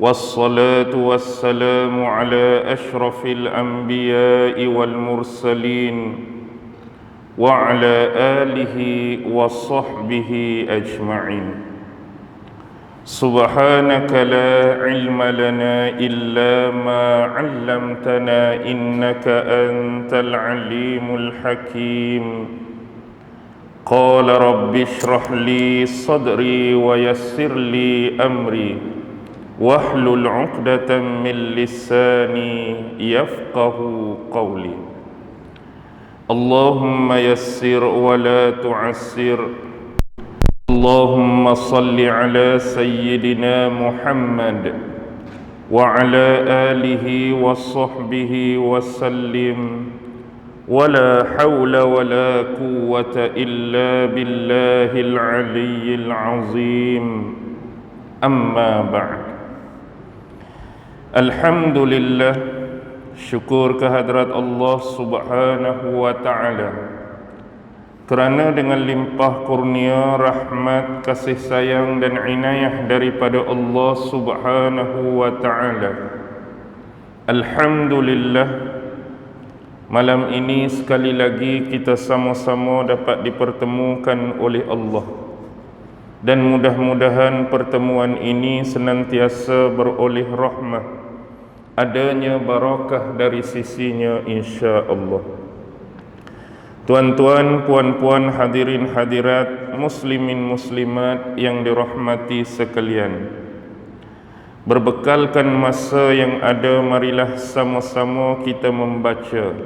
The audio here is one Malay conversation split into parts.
والصلاة والسلام على أشرف الأنبياء والمرسلين وعلى آله وصحبه أجمعين. سبحانك لا علم لنا إلا ما علمتنا إنك أنت العليم الحكيم. قال رب اشرح لي صدري ويسر لي أمري واحلل عقدة من لساني يفقه قولي. اللهم يسر ولا تعسر. اللهم صل على سيدنا محمد وعلى آله وصحبه وسلم ولا حول ولا قوة إلا بالله العلي العظيم. أما بعد. Alhamdulillah, syukur kehadrat Allah Subhanahu wa ta'ala, kerana dengan limpah kurnia, rahmat, kasih sayang dan inayah daripada Allah Subhanahu wa ta'ala, alhamdulillah, malam ini sekali lagi kita sama-sama dapat dipertemukan oleh Allah. Dan mudah-mudahan pertemuan ini senantiasa beroleh rahmat, adanya barakah dari sisinya insya-Allah. Tuan-tuan, puan-puan, hadirin hadirat, muslimin muslimat yang dirahmati sekalian, berbekalkan masa yang ada, marilah sama-sama kita membaca,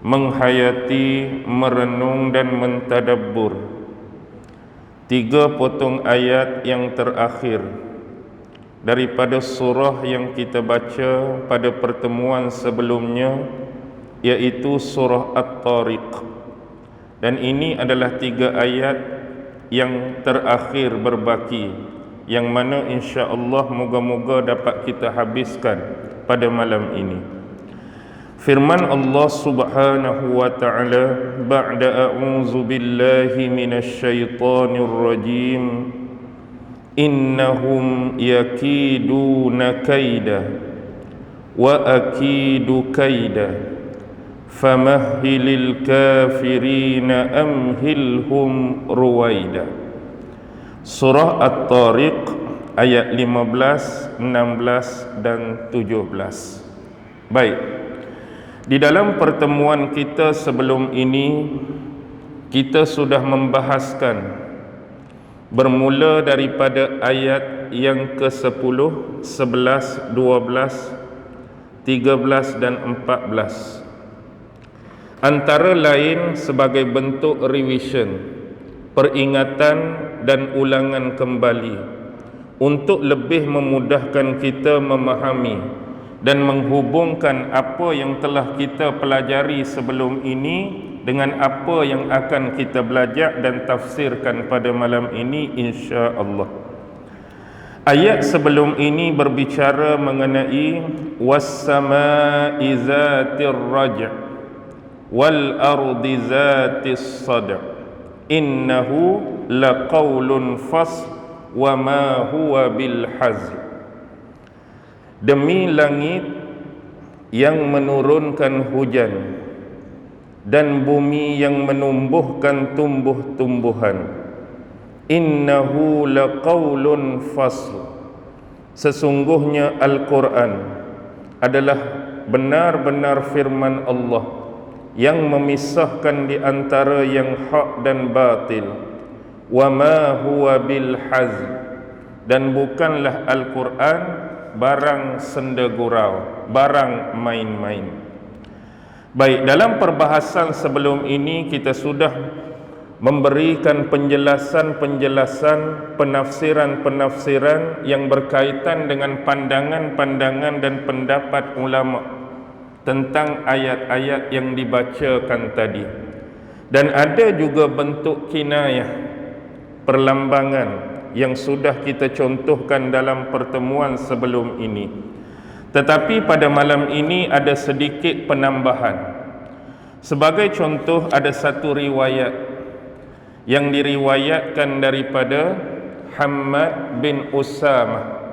menghayati, merenung dan mentadabbur 3 potong ayat yang terakhir daripada surah yang kita baca pada pertemuan sebelumnya, yaitu surah At-Tariq. Dan ini adalah 3 ayat yang terakhir berbaki, yang mana insya-Allah moga-moga dapat kita habiskan pada malam ini. Firman Allah Subhanahu wa ta'ala, ba'da a'udzu billahi minasy syaithanir rajim, innahum yakiduna kaida wa akidu kaida famahhilil kafirina amhilhum ruwaida. Surah At-Tariq ayat 15, 16 dan 17. Baik, di dalam pertemuan kita sebelum ini, kita sudah membahaskan bermula daripada ayat yang ke-10, 11, 12, 13 dan 14. Antara lain sebagai bentuk revision, peringatan dan ulangan kembali, untuk lebih memudahkan kita memahami dan menghubungkan apa yang telah kita pelajari sebelum ini dengan apa yang akan kita belajar dan tafsirkan pada malam ini insya-Allah. Ayat sebelum ini berbicara mengenai was-samaa'i zatir raj' wal ardi zatis sad' innahu laqaulun fasl wa ma huwa bil hazl. Demi langit yang menurunkan hujan dan bumi yang menumbuhkan tumbuh-tumbuhan, innahu laqaulun fasl, sesungguhnya Al-Quran adalah benar-benar firman Allah yang memisahkan di antara yang hak dan batil. Wa ma huwa bil hazl, dan bukanlah Al-Quran barang senda gurau, barang main-main. Baik, dalam perbahasan sebelum ini kita sudah memberikan penjelasan-penjelasan, penafsiran-penafsiran yang berkaitan dengan pandangan-pandangan dan pendapat ulama tentang ayat-ayat yang dibacakan tadi. Dan ada juga bentuk kinayah, perlambangan yang sudah kita contohkan dalam pertemuan sebelum ini. Tetapi pada malam ini ada sedikit penambahan. Sebagai contoh, ada satu riwayat yang diriwayatkan daripada Hammad bin Usamah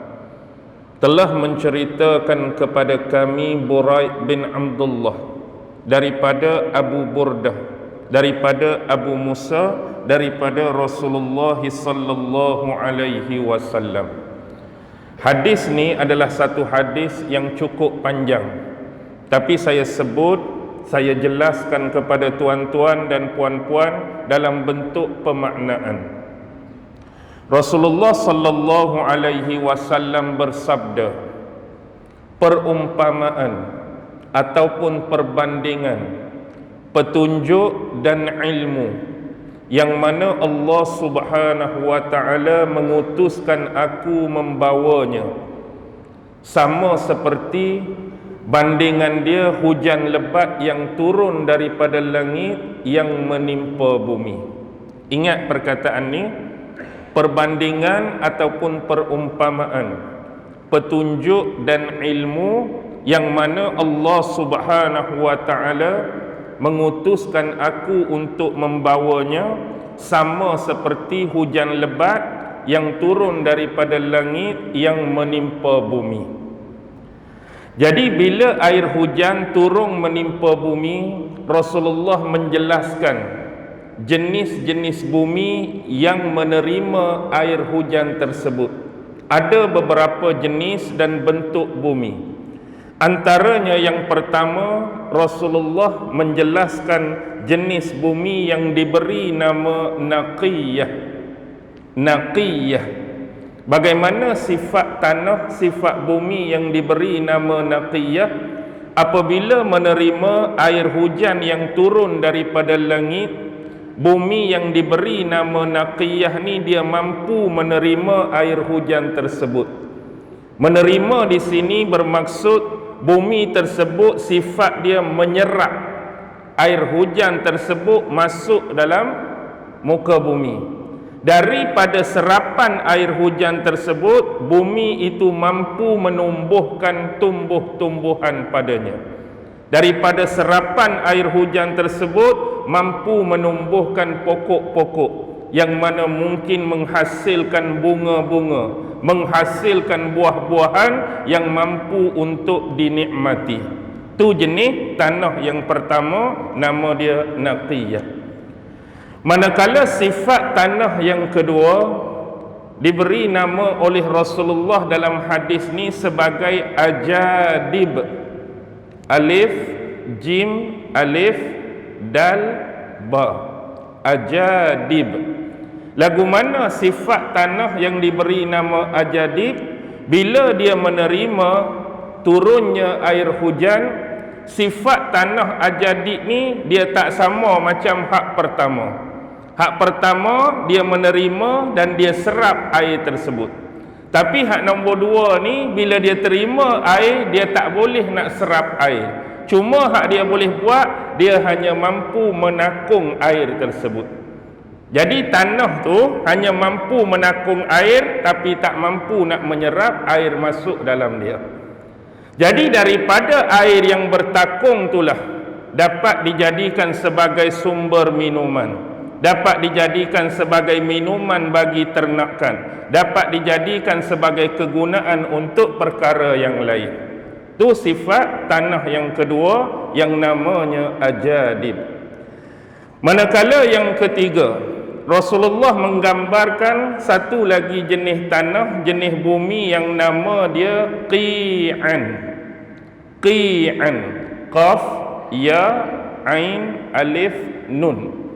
telah menceritakan kepada kami Buraid bin Abdullah daripada Abu Burdah, daripada Abu Musa, daripada Rasulullah sallallahu alaihi wasallam. Hadis ni adalah satu hadis yang cukup panjang, tapi saya jelaskan kepada tuan-tuan dan puan-puan dalam bentuk pemaknaan. Rasulullah sallallahu alaihi wasallam bersabda, perumpamaan ataupun perbandingan, petunjuk dan ilmu yang mana Allah Subhanahu wa taala mengutuskan aku membawanya, sama seperti bandingan dia hujan lebat yang turun daripada langit yang menimpa bumi. Ingat perkataan ni, perbandingan ataupun perumpamaan, petunjuk dan ilmu yang mana Allah Subhanahu wa taala mengutuskan aku untuk membawanya, sama seperti hujan lebat yang turun daripada langit yang menimpa bumi. Jadi bila air hujan turun menimpa bumi, Rasulullah menjelaskan jenis-jenis bumi yang menerima air hujan tersebut. Ada beberapa jenis dan bentuk bumi. Antaranya yang pertama, Rasulullah menjelaskan jenis bumi yang diberi nama naqiyah. Naqiyah. Bagaimana sifat tanah, sifat bumi yang diberi nama naqiyah? Apabila menerima air hujan yang turun daripada langit, bumi yang diberi nama naqiyah ni dia mampu menerima air hujan tersebut. Menerima di sini bermaksud bumi tersebut sifat dia menyerap air hujan tersebut masuk dalam muka bumi. Daripada serapan air hujan tersebut, bumi itu mampu menumbuhkan tumbuh-tumbuhan padanya. Daripada serapan air hujan tersebut mampu menumbuhkan pokok-pokok yang mana mungkin menghasilkan bunga-bunga, menghasilkan buah-buahan yang mampu untuk dinikmati. Tu jenis tanah yang pertama, nama dia naqiyah. Manakala sifat tanah yang kedua diberi nama oleh Rasulullah dalam hadis ni sebagai ajadib. Alif, jim, alif, dal, ba. Ajadib. Lagu mana sifat tanah yang diberi nama ajadib? Bila dia menerima turunnya air hujan, sifat tanah ajadib ni dia tak sama macam hak pertama. Hak pertama dia menerima dan dia serap air tersebut. Tapi hak nombor dua ni, bila dia terima air, dia tak boleh nak serap air. Cuma hak dia boleh buat, dia hanya mampu menakung air tersebut. Jadi tanah tu hanya mampu menakung air, tapi tak mampu nak menyerap air masuk dalam dia. Jadi daripada air yang bertakung itulah dapat dijadikan sebagai sumber minuman, dapat dijadikan sebagai minuman bagi ternakan, dapat dijadikan sebagai kegunaan untuk perkara yang lain. Itu sifat tanah yang kedua yang namanya ajadib. Manakala yang ketiga, Rasulullah menggambarkan satu lagi jenis tanah, jenis bumi yang nama dia qi'an. Qi'an, qaf, ya, ain, alif, nun.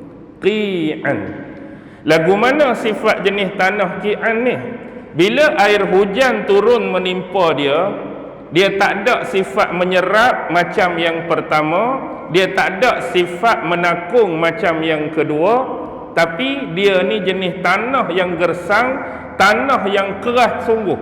Qi'an. Lagu mana sifat jenis tanah qi'an ni? Bila air hujan turun menimpa dia, dia tak ada sifat menyerap macam yang pertama, dia tak ada sifat menakung macam yang kedua, tapi dia ni jenis tanah yang gersang, tanah yang keras sungguh.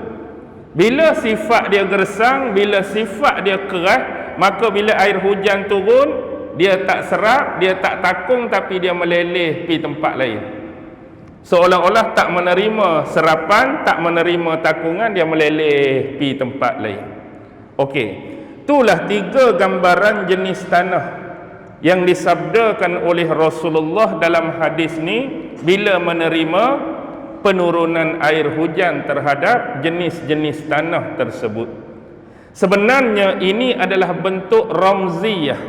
Bila sifat dia gersang, bila sifat dia keras, maka bila air hujan turun, dia tak serap, dia tak takung, tapi dia meleleh pergi tempat lain. Seolah-olah tak menerima serapan, tak menerima takungan, dia meleleh pergi tempat lain. Okey, itulah tiga gambaran jenis tanah yang disabdakan oleh Rasulullah dalam hadis ni. Bila menerima penurunan air hujan terhadap jenis-jenis tanah tersebut. Sebenarnya ini adalah bentuk ramziyah.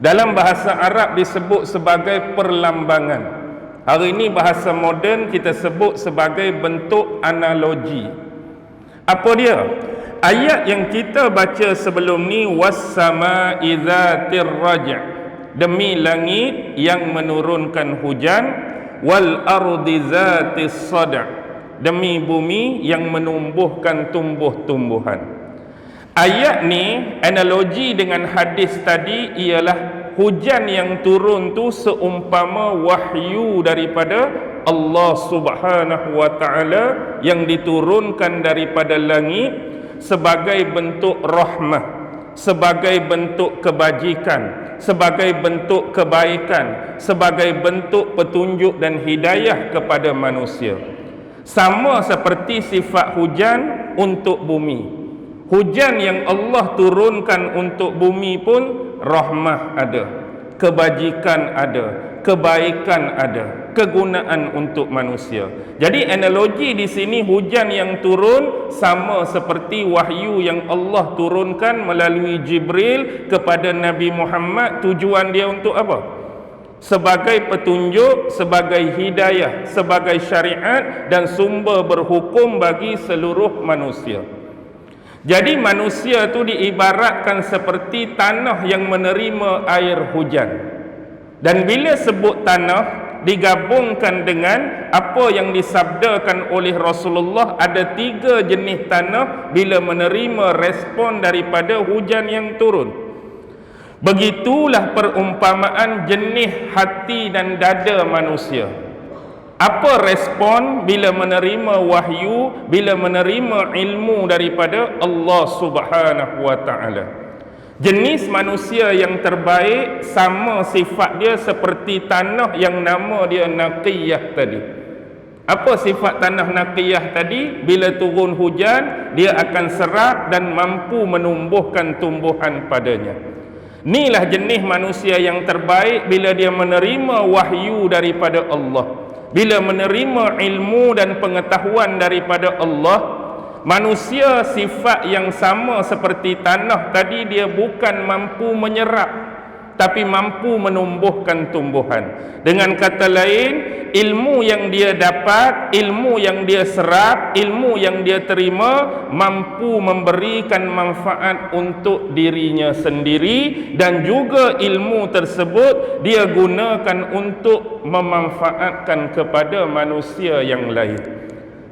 Dalam bahasa Arab disebut sebagai perlambangan. Hari ini bahasa moden kita sebut sebagai bentuk analogi. Apa dia? Ayat yang kita baca sebelum ni, was-sama'i dzatir raj', demi langit yang menurunkan hujan, wal ardi dzatis sad', demi bumi yang menumbuhkan tumbuh-tumbuhan. Ayat ni analogi dengan hadis tadi ialah hujan yang turun tu seumpama wahyu daripada Allah Subhanahu wa taala yang diturunkan daripada langit sebagai bentuk rahmah, sebagai bentuk kebajikan, sebagai bentuk kebaikan, sebagai bentuk petunjuk dan hidayah kepada manusia. Sama seperti sifat hujan untuk bumi. Hujan yang Allah turunkan untuk bumi pun rahmah ada, kebajikan ada, kebaikan ada, kegunaan untuk manusia. Jadi analogi di sini hujan yang turun sama seperti wahyu yang Allah turunkan melalui Jibril kepada Nabi Muhammad. Tujuan dia untuk apa? Sebagai petunjuk, sebagai hidayah, sebagai syariat dan sumber berhukum bagi seluruh manusia. Jadi manusia tu diibaratkan seperti tanah yang menerima air hujan. Dan bila sebut tanah digabungkan dengan apa yang disabdakan oleh Rasulullah, ada 3 jenis tanah bila menerima respon daripada hujan yang turun. Begitulah perumpamaan jenis hati dan dada manusia. Apa respon bila menerima wahyu, bila menerima ilmu daripada Allah Subhanahu wa taala? Jenis manusia yang terbaik sama sifat dia seperti tanah yang nama dia naqiyah tadi. Apa sifat tanah naqiyah tadi? Bila turun hujan, dia akan serap dan mampu menumbuhkan tumbuhan padanya. Inilah jenis manusia yang terbaik bila dia menerima wahyu daripada Allah, bila menerima ilmu dan pengetahuan daripada Allah. Manusia sifat yang sama seperti tanah tadi, dia bukan mampu menyerap tapi mampu menumbuhkan tumbuhan. Dengan kata lain, ilmu yang dia dapat, ilmu yang dia serap, ilmu yang dia terima mampu memberikan manfaat untuk dirinya sendiri, dan juga ilmu tersebut dia gunakan untuk memanfaatkan kepada manusia yang lain.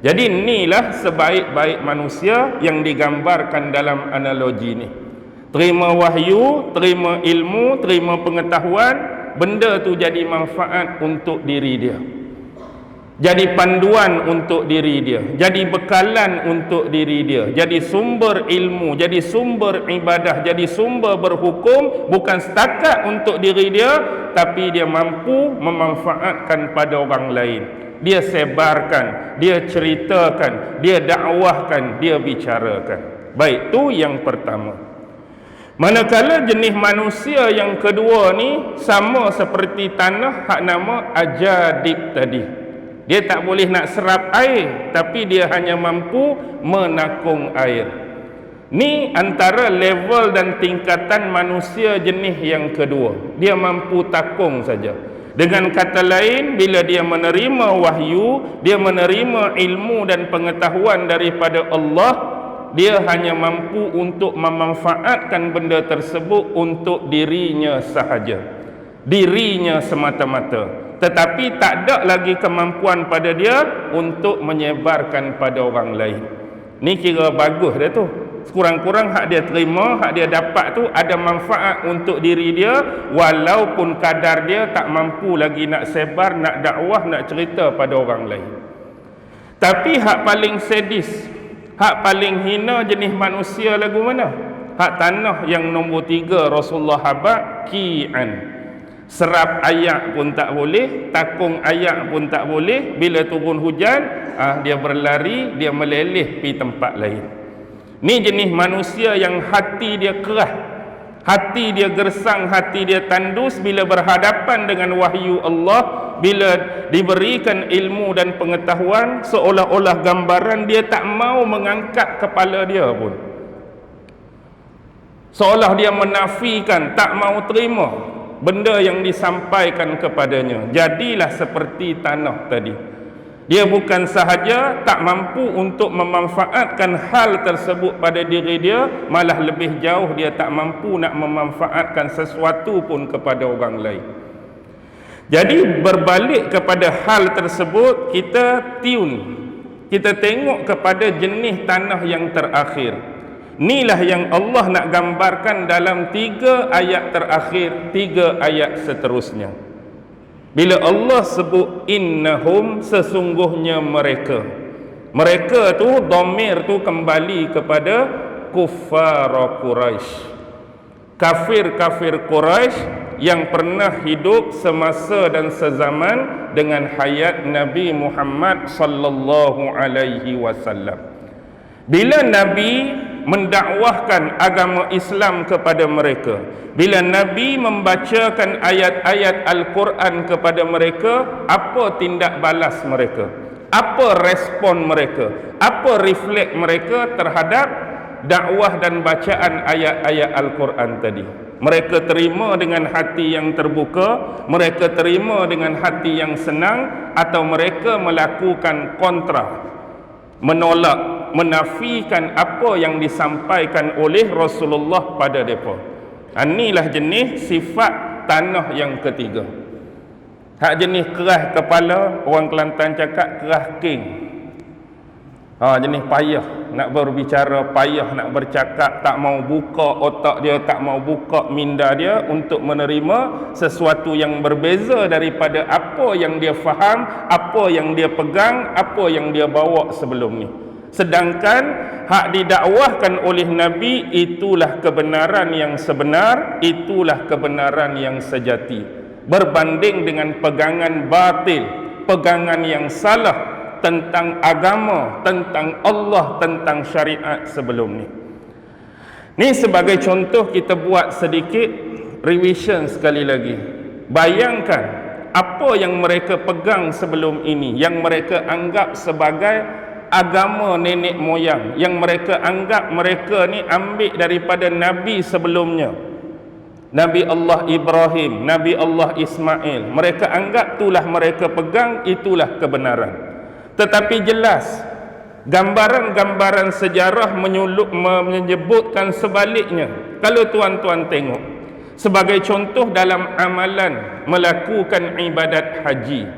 Jadi inilah sebaik-baik manusia yang digambarkan dalam analogi ni. Terima wahyu, terima ilmu, terima pengetahuan, benda tu jadi manfaat untuk diri dia, jadi panduan untuk diri dia, jadi bekalan untuk diri dia, jadi sumber ilmu, jadi sumber ibadah, jadi sumber berhukum, bukan setakat untuk diri dia, tapi dia mampu memanfaatkan pada orang lain. Dia sebarkan, dia ceritakan, dia dakwahkan, dia bicarakan. Baik, tu yang pertama. Manakala jenis manusia yang kedua ni sama seperti tanah hak nama ajadib tadi. Dia tak boleh nak serap air, tapi dia hanya mampu menakung air. Ni antara level dan tingkatan manusia jenis yang kedua. Dia mampu takung saja. Dengan kata lain, bila dia menerima wahyu, dia menerima ilmu dan pengetahuan daripada Allah, dia hanya mampu untuk memanfaatkan benda tersebut untuk dirinya sahaja, dirinya semata-mata. Tetapi tak ada lagi kemampuan pada dia untuk menyebarkan pada orang lain. Ni kira bagus dah tu. Sekurang-kurang hak dia terima, hak dia dapat tu ada manfaat untuk diri dia, walaupun kadar dia tak mampu lagi nak sebar, nak dakwah, nak cerita pada orang lain. Tapi hak paling sadis, hak paling hina jenis manusia lagu mana? Hak tanah yang nombor 3 Rasulullah habaq, ki'an. Serap ayak pun tak boleh, takung ayak pun tak boleh. Bila turun hujan, dia berlari, dia meleleh pergi tempat lain. Ni jenis manusia yang hati dia keras, hati dia gersang, hati dia tandus. Bila berhadapan dengan wahyu Allah, bila diberikan ilmu dan pengetahuan, seolah-olah gambaran dia tak mau mengangkat kepala dia pun, seolah dia menafikan, tak mau terima benda yang disampaikan kepadanya. Jadilah seperti tanah tadi. Dia bukan sahaja tak mampu untuk memanfaatkan hal tersebut pada diri dia, malah lebih jauh dia tak mampu nak memanfaatkan sesuatu pun kepada orang lain. Jadi berbalik kepada hal tersebut, kita kita tengok kepada jenis tanah yang terakhir. Inilah yang Allah nak gambarkan dalam 3 ayat terakhir, 3 ayat seterusnya. Bila Allah sebut innahum, sesungguhnya mereka. Mereka tu, dhamir tu kembali kepada kuffar Quraisy. Kafir-kafir Quraisy yang pernah hidup semasa dan sezaman dengan hayat Nabi Muhammad sallallahu alaihi wasallam. Bila Nabi mendakwahkan agama Islam kepada mereka, bila Nabi membacakan ayat-ayat Al-Quran kepada mereka, apa tindak balas mereka? Apa respon mereka? Apa refleks mereka terhadap dakwah dan bacaan ayat-ayat Al-Quran tadi? Mereka terima dengan hati yang terbuka, mereka terima dengan hati yang senang, atau mereka melakukan kontra, menolak, menafikan apa yang disampaikan oleh Rasulullah pada mereka. Inilah jenis sifat tanah yang ketiga. Hak jenis keras kepala, orang Kelantan cakap keras king. Jenis payah nak berbicara, payah nak bercakap, tak mau buka otak dia, tak mau buka minda dia untuk menerima sesuatu yang berbeza daripada apa yang dia faham, apa yang dia pegang, apa yang dia bawa sebelum ni. Sedangkan hak didakwahkan oleh Nabi, itulah kebenaran yang sebenar, itulah kebenaran yang sejati, berbanding dengan pegangan batil, pegangan yang salah tentang agama, tentang Allah, tentang syariat sebelum ni. Ni sebagai contoh, kita buat sedikit revision sekali lagi. Bayangkan apa yang mereka pegang sebelum ini, yang mereka anggap sebagai agama nenek moyang, yang mereka anggap mereka ni ambil daripada Nabi sebelumnya, Nabi Allah Ibrahim, Nabi Allah Ismail. Mereka anggap itulah mereka pegang, itulah kebenaran. Tetapi jelas gambaran-gambaran sejarah menyebutkan sebaliknya. Kalau tuan-tuan tengok, sebagai contoh dalam amalan melakukan ibadat haji,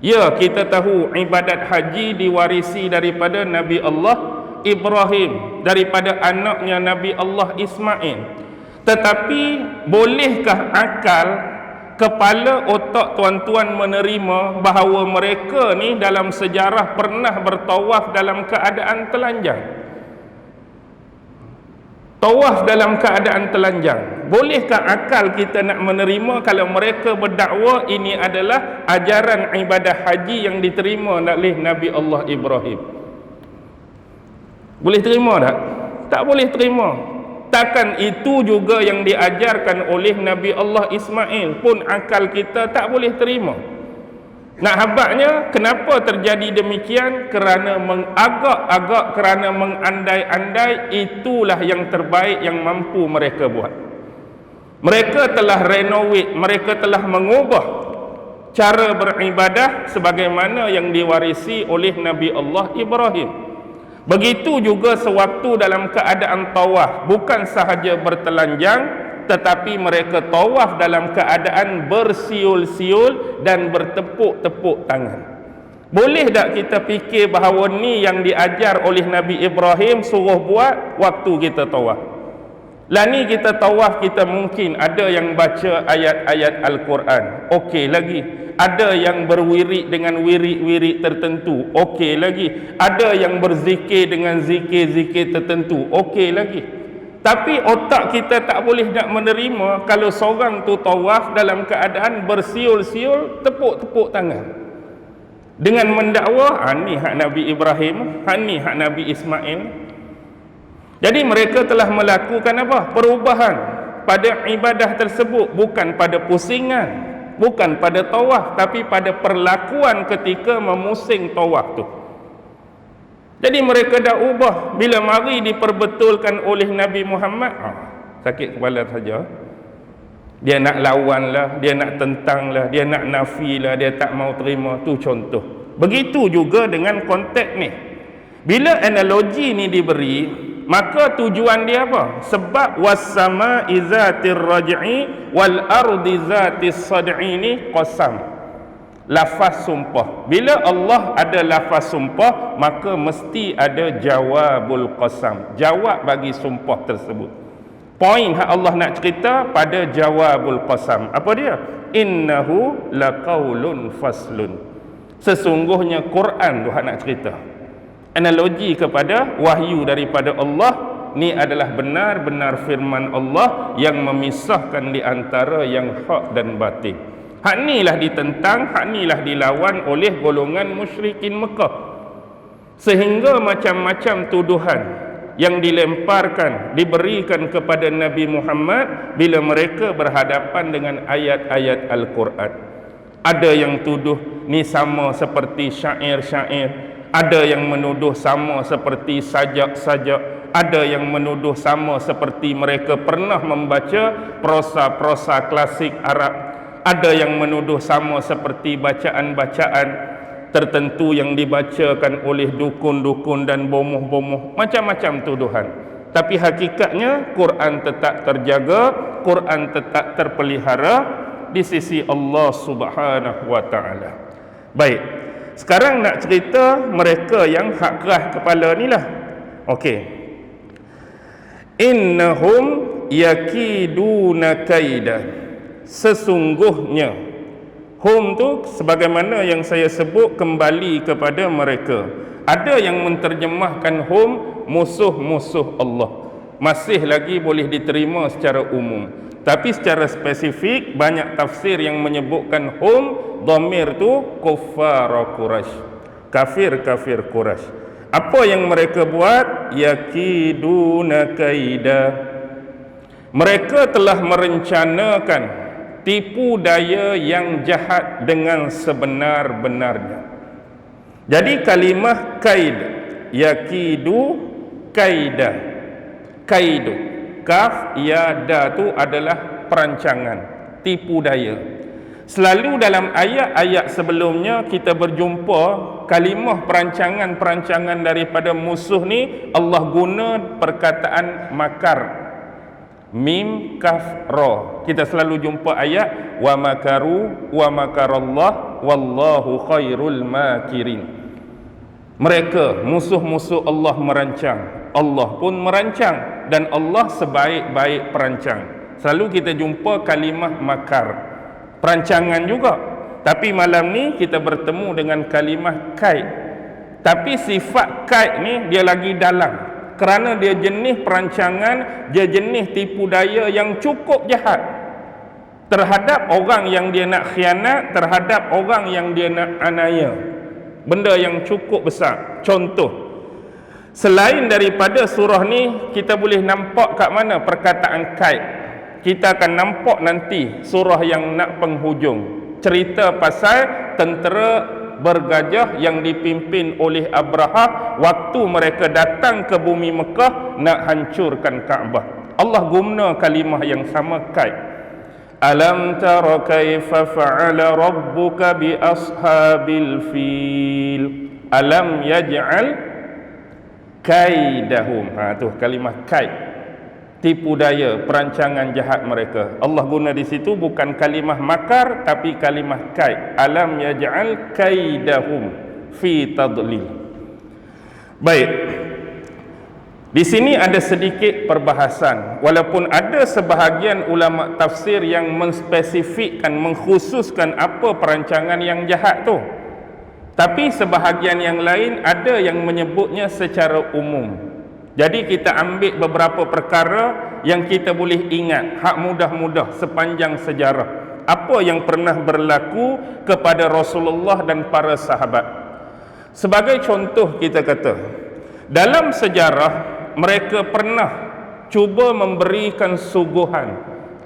ya, kita tahu ibadat haji diwarisi daripada Nabi Allah Ibrahim, daripada anaknya Nabi Allah Ismail. Tetapi bolehkah akal, kepala otak tuan-tuan menerima bahawa mereka ni dalam sejarah pernah bertawaf dalam keadaan telanjang? Tawaf dalam keadaan telanjang. Bolehkah akal kita nak menerima kalau mereka berdakwa ini adalah ajaran ibadah haji yang diterima oleh Nabi Allah Ibrahim? Boleh terima tak? Tak boleh terima. Takkan itu juga yang diajarkan oleh Nabi Allah Ismail pun akal kita tak boleh terima. Nak habaknya, kenapa terjadi demikian? Kerana mengagak-agak, kerana mengandai-andai itulah yang terbaik yang mampu mereka buat. Mereka telah renovate, mereka telah mengubah cara beribadah sebagaimana yang diwarisi oleh Nabi Allah Ibrahim. Begitu juga sewaktu dalam keadaan tawaf, bukan sahaja bertelanjang, tetapi mereka tawaf dalam keadaan bersiul-siul dan bertepuk-tepuk tangan. Boleh tak kita fikir bahawa ni yang diajar oleh Nabi Ibrahim suruh buat waktu kita tawaf? Lah ni kita tawaf, kita mungkin ada yang baca ayat-ayat Al-Quran, okey lagi. Ada yang berwirid dengan wirid-wirid tertentu, okey lagi. Ada yang berzikir dengan zikir-zikir tertentu, okey lagi. Tapi otak kita tak boleh nak menerima kalau seorang tu tawaf dalam keadaan bersiul-siul, tepuk-tepuk tangan. Dengan mendakwa, ni hak Nabi Ibrahim, ni hak Nabi Ismail. Jadi mereka telah melakukan apa? Perubahan pada ibadah tersebut, bukan pada pusingan, bukan pada tawaf, tapi pada perlakuan ketika memusing tawaf tu. Jadi mereka dah ubah. Bila mari diperbetulkan oleh Nabi Muhammad, sakit kepala saja. Dia nak lawan lah, dia nak tentang lah, dia nak nafi lah, dia tak mau terima. Tu contoh. Begitu juga dengan konteks ni. Bila analogi ni diberi, maka tujuan dia apa? Sebab was-sama'i zatir raj'i wal ardi zatis sad'i ni qasam, lafaz sumpah. Bila Allah ada lafaz sumpah, maka mesti ada jawabul qasam, jawab bagi sumpah tersebut. Poin hak Allah nak cerita pada jawabul qasam. Apa dia? Innahu laqaulun faslun. Sesungguhnya Quran tu hak nak cerita. Analogi kepada wahyu daripada Allah ni adalah benar-benar firman Allah yang memisahkan di antara yang hak dan batil. Hak ni lah ditentang, hak ni lah dilawan oleh golongan musyrikin Mekah. Sehingga macam-macam tuduhan yang dilemparkan, diberikan kepada Nabi Muhammad bila mereka berhadapan dengan ayat-ayat Al-Quran. Ada yang tuduh ni sama seperti syair-syair, ada yang menuduh sama seperti sajak-sajak, ada yang menuduh sama seperti mereka pernah membaca prosa-prosa klasik Arab, ada yang menuduh sama seperti bacaan-bacaan tertentu yang dibacakan oleh dukun-dukun dan bomoh-bomoh, macam-macam tuduhan. Tapi hakikatnya Quran tetap terjaga, Quran tetap terpelihara di sisi Allah Subhanahu wa taala. Baik, sekarang nak cerita mereka yang hak keras kepala ni lah. Okey. Innahum yakiduna kaida. Sesungguhnya, hum tu sebagaimana yang saya sebut kembali kepada mereka. Ada yang menterjemahkan hum musuh-musuh Allah. Masih lagi boleh diterima secara umum. Tapi secara spesifik banyak tafsir yang menyebutkan hum dhamir tu kuffar Quraisy. Kafir-kafir Quraisy. Apa yang mereka buat? Yakiduna kaida. Mereka telah merencanakan tipu daya yang jahat dengan sebenar-benarnya. Jadi kalimah kaid, yakidu kaida, kaidu, kaf ya da tu adalah perancangan, tipu daya. Selalu dalam ayat-ayat sebelumnya kita berjumpa kalimah perancangan-perancangan daripada musuh ni Allah guna perkataan makar. Mim kaf ra. Kita selalu jumpa ayat wa makaru wa makarallah wallahu khairul makirin. Mereka musuh-musuh Allah merancang, Allah pun merancang, dan Allah sebaik-baik perancang. Selalu kita jumpa kalimah makar, perancangan juga. Tapi malam ni kita bertemu dengan kalimah kaid. Tapi sifat kaid ni dia lagi dalam, kerana dia jenis perancangan, dia jenis tipu daya yang cukup jahat terhadap orang yang dia nak khianat, terhadap orang yang dia nak anaya. Benda yang cukup besar. Contoh, selain daripada surah ni kita boleh nampak kat mana perkataan kaid. Kita akan nampak nanti surah yang nak penghujung, cerita pasal tentera bergajah yang dipimpin oleh Abraha waktu mereka datang ke bumi Mekah nak hancurkan Kaabah. Allah guna kalimah yang sama, kaid. Alam tara kaifa fa'ala rabbuka bi ashabil fil alam yaj'al kaidahum. Tu kalimah kaid, tipu daya, perancangan jahat mereka. Allah guna di situ bukan kalimah makar tapi kalimah kaid. Alam yaj'al kaidahum fi tadlil. Baik. Di sini ada sedikit perbahasan. Walaupun ada sebahagian ulama tafsir yang menspesifikkan, mengkhususkan apa perancangan yang jahat tu. Tapi sebahagian yang lain ada yang menyebutnya secara umum. Jadi kita ambil beberapa perkara yang kita boleh ingat, hak mudah-mudah sepanjang sejarah. Apa yang pernah berlaku kepada Rasulullah dan para sahabat. Sebagai contoh kita kata, dalam sejarah mereka pernah cuba memberikan suguhan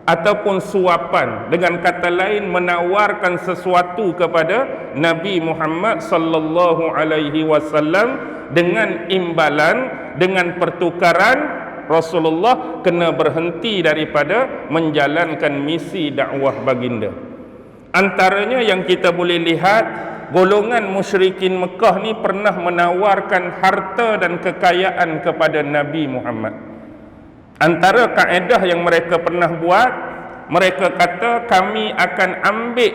ataupun suapan, dengan kata lain menawarkan sesuatu kepada Nabi Muhammad sallallahu alaihi wasallam dengan imbalan, dengan pertukaran, Rasulullah kena berhenti daripada menjalankan misi dakwah baginda. Antaranya yang kita boleh lihat, golongan musyrikin Mekah ni pernah menawarkan harta dan kekayaan kepada Nabi Muhammad. Antara kaedah yang mereka pernah buat, mereka kata kami akan ambil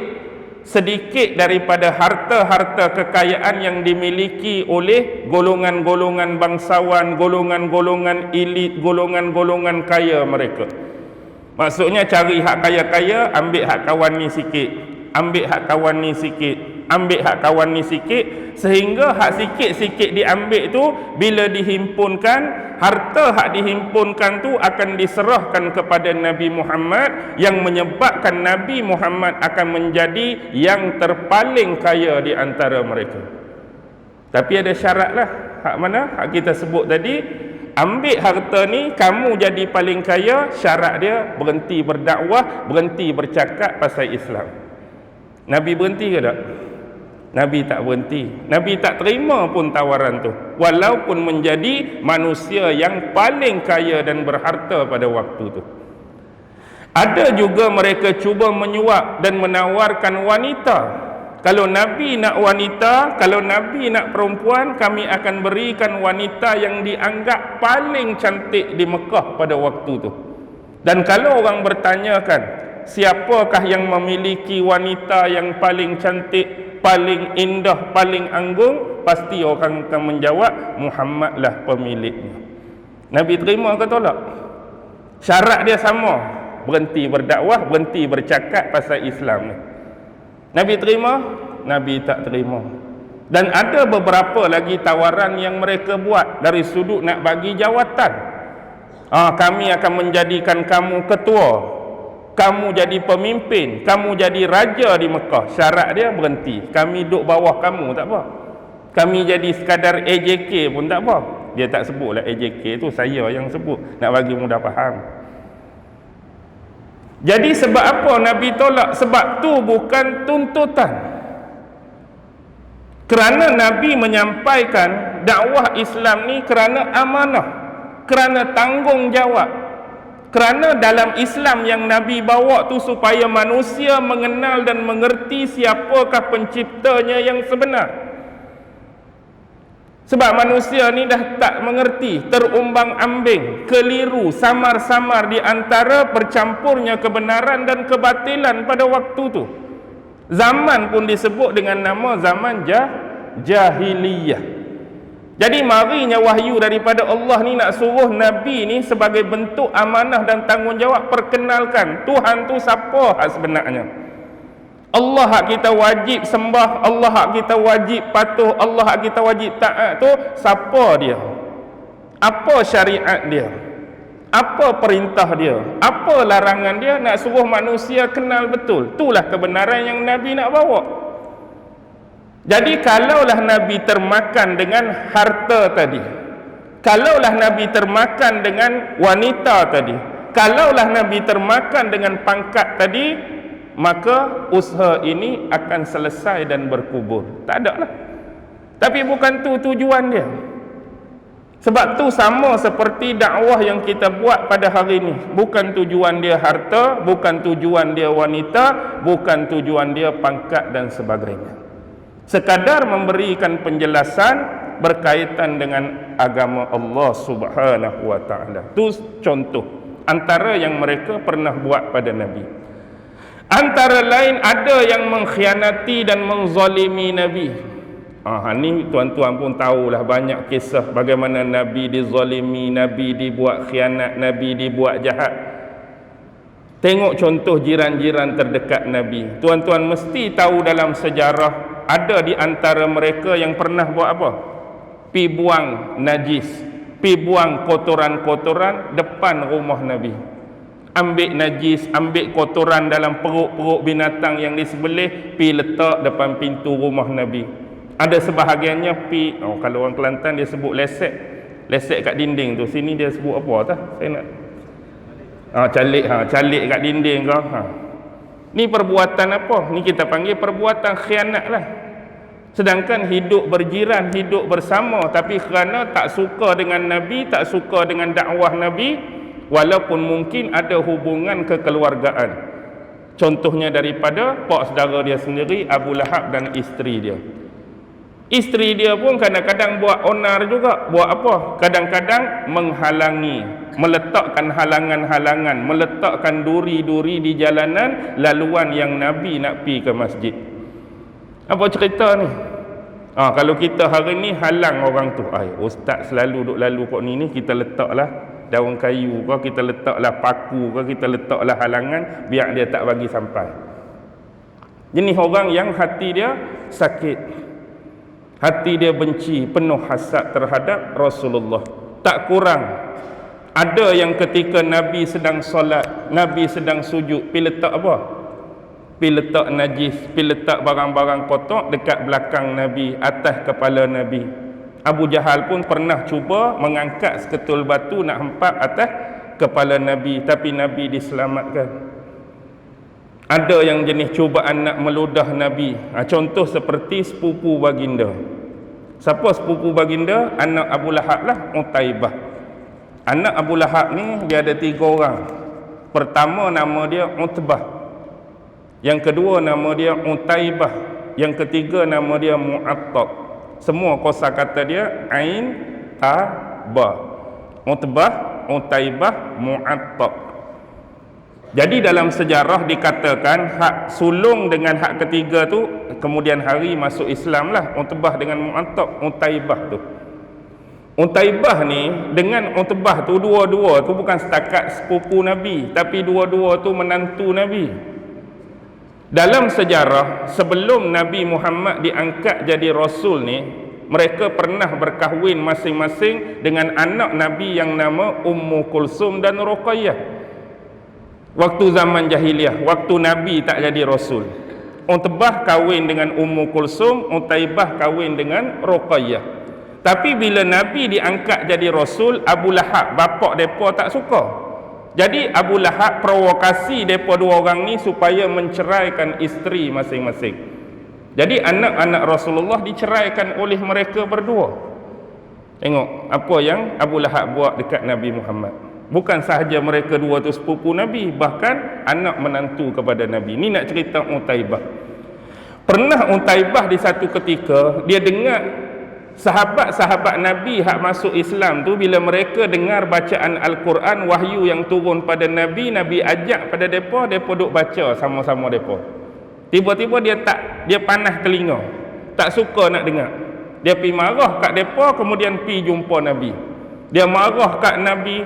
sedikit daripada harta-harta kekayaan yang dimiliki oleh golongan-golongan bangsawan, golongan-golongan elit, golongan-golongan kaya mereka. Maksudnya cari hak kaya-kaya, ambil hak kawan ni sikit, ambil hak kawan ni sikit, ambil hak kawan ni sikit, sehingga hak sikit-sikit diambil tu bila dihimpunkan, harta hak dihimpunkan tu akan diserahkan kepada Nabi Muhammad, yang menyebabkan Nabi Muhammad akan menjadi yang terpaling kaya di antara mereka. Tapi ada syarat lah. Hak mana? Hak kita sebut tadi, ambil harta ni, kamu jadi paling kaya. Syarat dia berhenti berdakwah, berhenti bercakap pasal Islam. Nabi berhenti ke tak? Nabi tak berhenti. Nabi tak terima pun tawaran tu, walaupun menjadi manusia yang paling kaya dan berharta pada waktu tu. Ada juga mereka cuba menyuap dan menawarkan wanita. Kalau Nabi nak wanita, kalau Nabi nak perempuan, kami akan berikan wanita yang dianggap paling cantik di Mekah pada waktu tu. Dan kalau orang bertanyakan, siapakah yang memiliki wanita yang paling cantik, paling indah, paling anggun, pasti orang akan menjawab, Muhammadlah pemiliknya. Nabi terima ke tolak? Syarat dia sama, berhenti berdakwah, berhenti bercakap pasal Islam ni. Nabi terima? Nabi tak terima. Dan ada beberapa lagi tawaran yang mereka buat dari sudut nak bagi jawatan. Kami akan menjadikan kamu ketua, kamu jadi pemimpin, kamu jadi raja di Mekah. Syarat dia berhenti. Kami duduk bawah kamu tak apa. Kami jadi sekadar AJK pun tak apa. Dia tak sebutlah AJK tu, saya yang sebut, nak bagi mudah faham. Jadi sebab apa Nabi tolak? Sebab tu bukan tuntutan. Kerana Nabi menyampaikan dakwah Islam ni kerana amanah, kerana tanggungjawab. Kerana dalam Islam yang Nabi bawa tu supaya manusia mengenal dan mengerti siapakah penciptanya yang sebenar. Sebab manusia ni dah tak mengerti, terumbang-ambing, keliru, samar-samar di antara bercampurnya kebenaran dan kebatilan pada waktu tu. Zaman pun disebut dengan nama zaman jahiliyah. Jadi marinya wahyu daripada Allah ni nak suruh Nabi ni sebagai bentuk amanah dan tanggungjawab, perkenalkan Tuhan tu siapa hak sebenarnya. Allah hak kita wajib sembah, Allah hak kita wajib patuh, Allah hak kita wajib taat tu siapa dia? Apa syariat dia? Apa perintah dia? Apa larangan dia? Nak suruh manusia kenal betul. Itulah kebenaran yang Nabi nak bawa. Jadi kalaulah Nabi termakan dengan harta tadi, kalaulah Nabi termakan dengan wanita tadi, kalaulah Nabi termakan dengan pangkat tadi, maka usaha ini akan selesai dan berkubur. Tak ada lah. Tapi bukan tu tujuan dia. Sebab tu sama seperti dakwah yang kita buat pada hari ini. Bukan tujuan dia harta, bukan tujuan dia wanita, bukan tujuan dia pangkat dan sebagainya. Sekadar memberikan penjelasan berkaitan dengan agama Allah Subhanahu wa taala. Itu contoh antara yang mereka pernah buat pada Nabi. Antara lain ada yang mengkhianati dan menzalimi Nabi. Ni tuan-tuan pun tahulah banyak kisah bagaimana Nabi dizalimi, Nabi dibuat khianat, Nabi dibuat jahat. Tengok contoh jiran-jiran terdekat Nabi. Tuan-tuan mesti tahu dalam sejarah ada di antara mereka yang pernah buat apa? Pi buang najis, pi buang kotoran-kotoran depan rumah Nabi. Ambil najis, ambil kotoran dalam perut-perut binatang yang disembelih, pi letak depan pintu rumah Nabi. Ada sebahagiannya pi, kalau orang Kelantan dia sebut lesek. Lesek kat dinding tu. Sini dia sebut apa tah? Saya nak Calik kat dinding kau. Ni perbuatan apa? Ni kita panggil perbuatan khianat lah. Sedangkan hidup berjiran, hidup bersama, tapi kerana tak suka dengan Nabi, tak suka dengan dakwah Nabi, walaupun mungkin ada hubungan kekeluargaan. Contohnya daripada pak saudara dia sendiri, Abu Lahab dan isteri dia. Isteri dia pun kadang-kadang buat onar juga. Buat apa? Kadang-kadang menghalangi, meletakkan halangan-halangan, meletakkan duri-duri di jalanan laluan yang Nabi nak pi ke masjid. Apa cerita ni? Kalau kita hari ni halang orang tu, ustaz selalu duk lalu kok ni, kita letaklah daun kayu ke, kita letaklah paku ke, kita letaklah halangan biar dia tak bagi sampai. Jenis orang yang hati dia sakit, hati dia benci, penuh hasad terhadap Rasulullah. Tak kurang ada yang ketika Nabi sedang solat, Nabi sedang sujud, pergi letak apa? Pergi letak najis, pergi letak barang-barang kotor dekat belakang Nabi, atas kepala Nabi. Abu Jahal pun pernah cuba mengangkat seketul batu nak hempak atas kepala Nabi, tapi Nabi diselamatkan. Ada yang jenis cubaan nak meludah Nabi. Contoh seperti sepupu baginda. Siapa sepupu baginda? Anak Abu Lahab lah, Utaibah. Anak Abu Lahab ni dia ada 3 orang. Pertama nama dia Utbah, yang kedua nama dia Utaibah, yang ketiga nama dia Mu'attab. Semua kosakata dia Ain, Ta, Ba. Utbah, Utaibah, Mu'attab. Jadi dalam sejarah dikatakan hak sulung dengan hak ketiga tu kemudian hari masuk Islam lah. Utbah dengan Mu'attab, Utaibah tu. Utaibah ni dengan Utbah tu, dua-dua tu bukan setakat sepupu Nabi, tapi dua-dua tu menantu Nabi. Dalam sejarah sebelum Nabi Muhammad diangkat jadi Rasul ni, mereka pernah berkahwin masing-masing dengan anak Nabi yang nama Ummu Kulsum dan Ruqayyah. Waktu zaman jahiliah, waktu Nabi tak jadi Rasul, Utbah kahwin dengan Ummu Kulsum, Utaibah kahwin dengan Ruqayyah. Tapi bila Nabi diangkat jadi Rasul, Abu Lahab, bapak mereka tak suka. Jadi Abu Lahab provokasi mereka 2 orang ni supaya menceraikan isteri masing-masing. Jadi anak-anak Rasulullah diceraikan oleh mereka berdua. Tengok apa yang Abu Lahab buat dekat Nabi Muhammad. Bukan sahaja mereka 2 tu sepupu Nabi, bahkan anak menantu kepada Nabi. Ni nak cerita Utaibah. Pernah Utaibah di satu ketika dia dengar sahabat-sahabat Nabi hak masuk Islam tu, bila mereka dengar bacaan Al-Quran, wahyu yang turun pada Nabi, Nabi ajak pada mereka, mereka duk baca sama-sama mereka. Tiba-tiba dia panas telinga, tak suka nak dengar. Dia pergi marah kat mereka, kemudian pergi jumpa Nabi. Dia marah kat Nabi,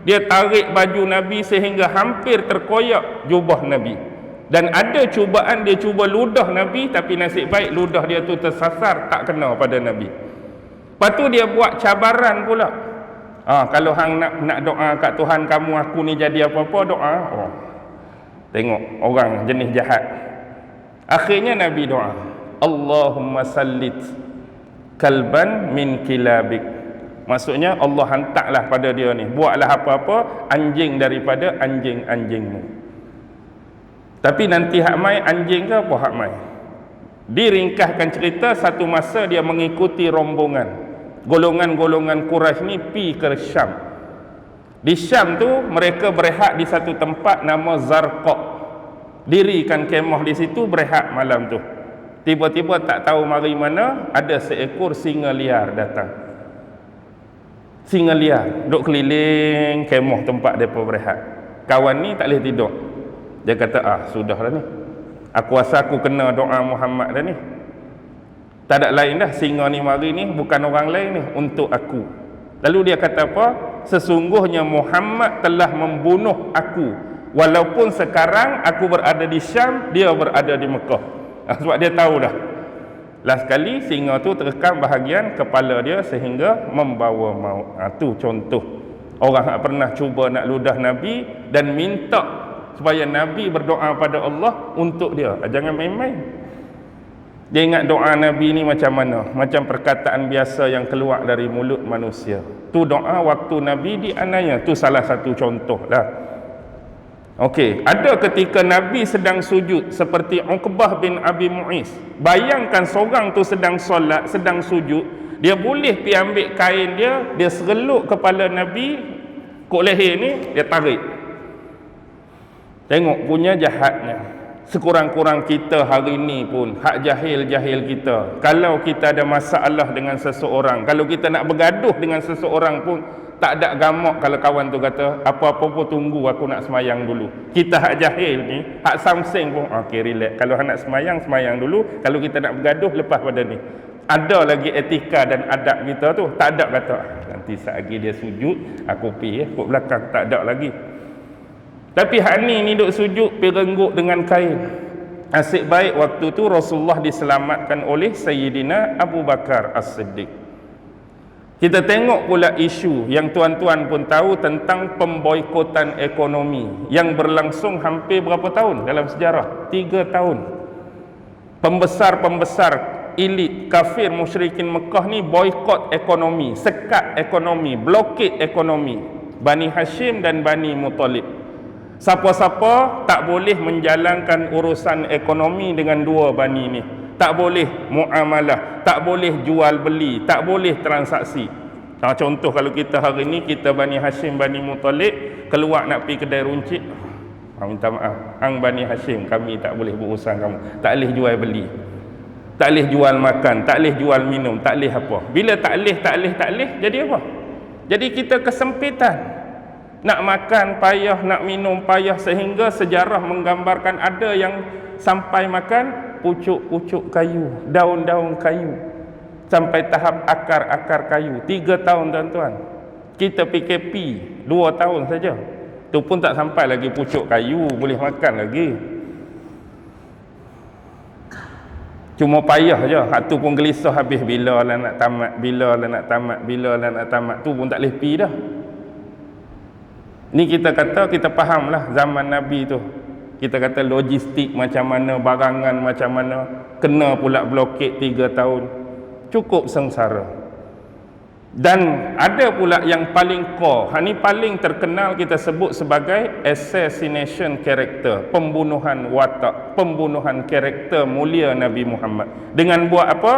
dia tarik baju Nabi sehingga hampir terkoyak jubah Nabi. Dan ada cubaan dia cuba ludah Nabi, tapi nasib baik ludah dia tu tersasar, tak kena pada Nabi. Lepas tu dia buat cabaran pula. Kalau hang nak doa kat Tuhan kamu, aku ni jadi apa-apa, doa. Tengok orang jenis jahat. Akhirnya Nabi doa, Allahumma sallit kalban min kilabik. Maksudnya Allah hantarlah pada dia ni, buatlah apa-apa anjing daripada anjing-anjingmu. Tapi nanti hak mai anjing ke apa hak mai? Diringkaskan cerita, satu masa dia mengikuti rombongan golongan-golongan Quraisy ni pi ke Syam. Di Syam tu mereka berehat di satu tempat nama Zarqa. Dirikan kemah di situ, berehat malam tu. Tiba-tiba tak tahu mari mana ada seekor singa liar datang. Singa liar duk keliling kemah tempat depa berehat. Kawan ni tak boleh tidur. Dia kata, sudahlah ni, aku rasa aku kena doa Muhammad dah ni. Tak ada lain dah, singa ni mari ni bukan orang lain ni, untuk aku. Lalu dia kata apa? Sesungguhnya Muhammad telah membunuh aku, walaupun sekarang aku berada di Syam, dia berada di Mekah. Sebab dia tahu dah. Last sekali singa tu terekam bahagian kepala dia sehingga membawa maut. Tu contoh orang yang pernah cuba nak ludah Nabi dan minta supaya Nabi berdoa pada Allah untuk dia. Jangan main-main. Dia ingat doa Nabi ni macam mana? Macam perkataan biasa yang keluar dari mulut manusia. Tu doa waktu Nabi dianiaya. Tu salah satu contoh lah. Okey, ada ketika Nabi sedang sujud seperti Uqbah bin Abi Mu'is. Bayangkan seorang tu sedang solat, sedang sujud, dia boleh pi ambil kain dia sereluk kepala Nabi, kok leher ni, dia tarik. Tengok punya jahatnya. Sekurang-kurang kita hari ni pun, hak jahil-jahil kita, kalau kita ada masalah dengan seseorang, kalau kita nak bergaduh dengan seseorang pun, tak ada gamak kalau kawan tu kata, apa-apa pun tunggu aku nak semayang dulu. Kita hak jahil ni, hak samseng pun, okey relax. Kalau nak semayang, semayang dulu. Kalau kita nak bergaduh, lepas pada ni. Ada lagi etika dan adab kita tu. Tak ada kata, nanti saat lagi dia sujud, aku pergi kok belakang. Tak ada lagi. Tapi hak ni duk sujud, pergi renggut dengan kain. Asyik baik waktu tu Rasulullah diselamatkan oleh Sayyidina Abu Bakar As-Siddiq. Kita tengok pula isu yang tuan-tuan pun tahu tentang pemboikotan ekonomi yang berlangsung hampir berapa tahun dalam sejarah? 3 tahun. Pembesar-pembesar elit kafir musyrikin Mekah ni boikot ekonomi, sekat ekonomi, blokade ekonomi. Bani Hashim dan Bani Muttalib. Siapa-siapa tak boleh menjalankan urusan ekonomi dengan dua bani ni. Tak boleh muamalah, tak boleh jual beli, tak boleh transaksi. Contoh kalau kita hari ni, kita Bani Hashim, Bani Muttalib, keluar nak pergi kedai runcit, minta maaf, hang Bani Hashim, kami tak boleh berurusan kamu. Tak boleh jual beli, tak boleh jual makan, tak boleh jual minum, tak boleh apa. Bila tak boleh, jadi apa? Jadi kita kesempitan. Nak makan payah, nak minum payah, sehingga sejarah menggambarkan ada yang sampai makan pucuk-pucuk kayu, daun-daun kayu, sampai tahap akar-akar kayu. 3 tahun tuan-tuan. Kita PKP 2 tahun saja, tu pun tak sampai lagi pucuk kayu boleh makan lagi. Cuma payah je. Hak tu pun gelisah habis, bila lah nak tamat, bila lah nak tamat, bila lah nak tamat. Tu pun tak boleh pi dah. Ni kita kata, kita faham lah zaman Nabi tu. Kita kata logistik macam mana, barangan macam mana, kena pula blokade 3 tahun. Cukup sengsara. Dan ada pula yang paling core, ni paling terkenal, kita sebut sebagai assassination character, pembunuhan watak, pembunuhan karakter mulia Nabi Muhammad. Dengan buat apa?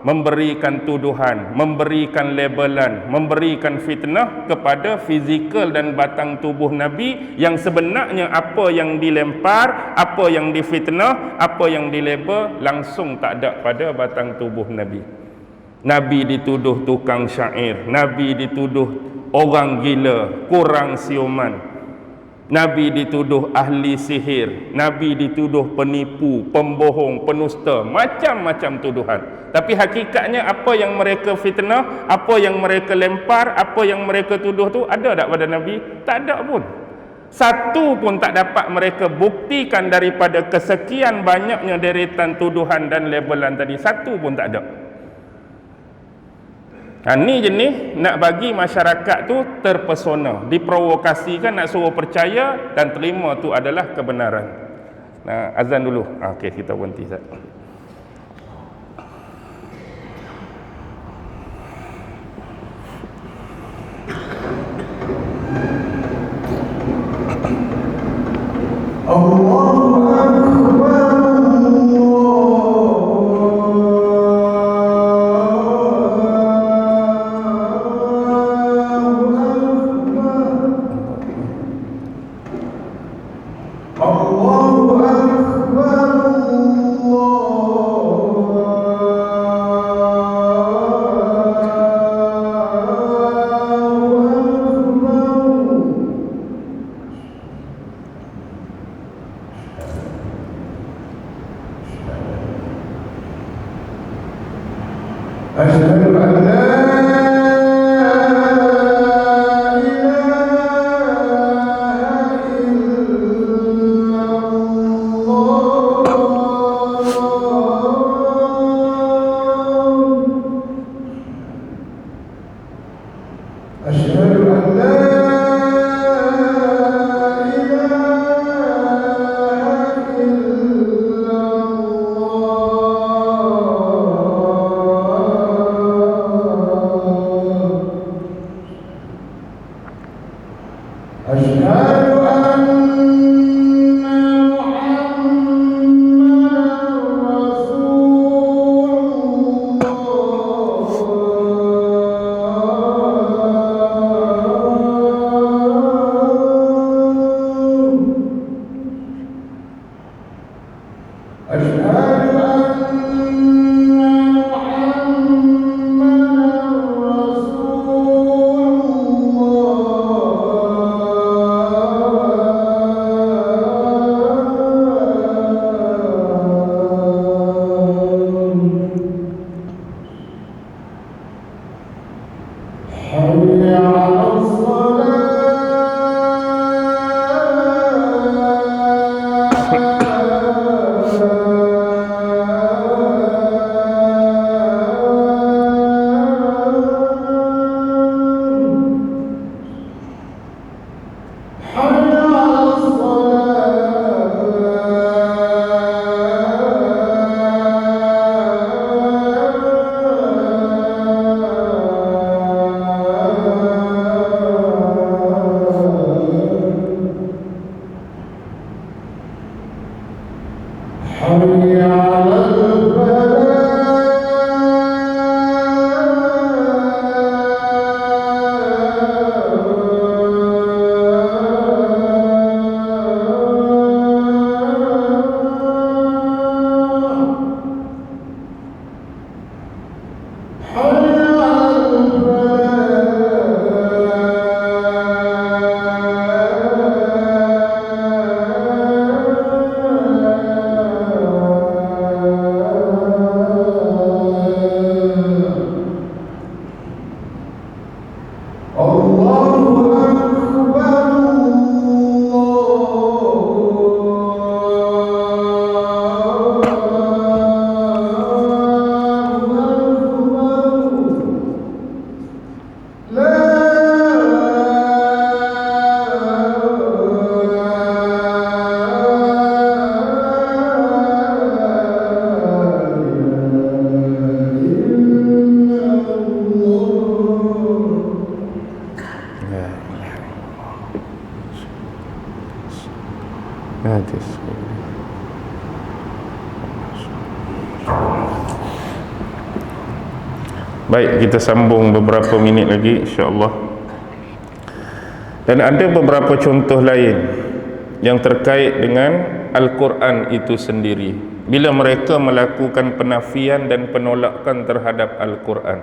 Memberikan tuduhan, memberikan labelan, memberikan fitnah kepada fizikal dan batang tubuh Nabi, yang sebenarnya apa yang dilempar, apa yang difitnah, apa yang dilabel langsung tak ada pada batang tubuh Nabi. Nabi dituduh tukang syair, Nabi dituduh orang gila, kurang siuman, Nabi dituduh ahli sihir, Nabi dituduh penipu, pembohong, penusta, macam-macam tuduhan. Tapi hakikatnya apa yang mereka fitnah, apa yang mereka lempar, apa yang mereka tuduh tu ada tak pada Nabi? Tak ada pun. Satu pun tak dapat mereka buktikan daripada kesekian banyaknya deretan tuduhan dan labelan tadi. Satu pun tak ada. Ni jenis nak bagi masyarakat tu terpesona, diprovokasikan, nak suruh percaya dan terima tu adalah kebenaran. Nah, azan dulu. Okey, kita berhenti Ustaz. Allahu Akbar. Asyhadu an la Hadis. Baik, kita sambung beberapa minit lagi insya-Allah. Dan ada beberapa contoh lain yang terkait dengan Al-Quran itu sendiri. Bila mereka melakukan penafian dan penolakan terhadap Al-Quran,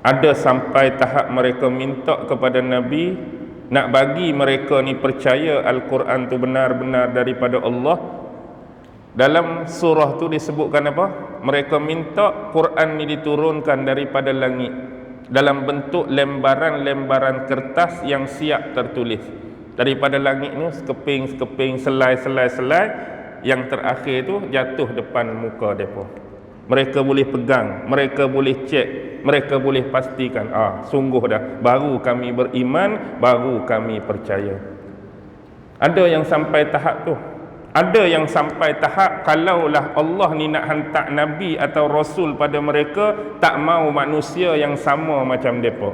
ada sampai tahap mereka minta kepada Nabi nak bagi mereka ni percaya Al-Quran tu benar-benar daripada Allah. Dalam surah tu disebutkan apa? Mereka minta Quran ni diturunkan daripada langit dalam bentuk lembaran-lembaran kertas yang siap tertulis. Daripada langit ni sekeping-sekeping, selai-selai-selai, yang terakhir tu jatuh depan muka mereka. Mereka boleh pegang, mereka boleh cek, mereka boleh pastikan, sungguh dah, baru kami beriman, baru kami percaya. Ada yang sampai tahap tu. Ada yang sampai tahap kalaulah Allah ni nak hantar Nabi atau Rasul pada mereka, tak mau manusia yang sama macam mereka.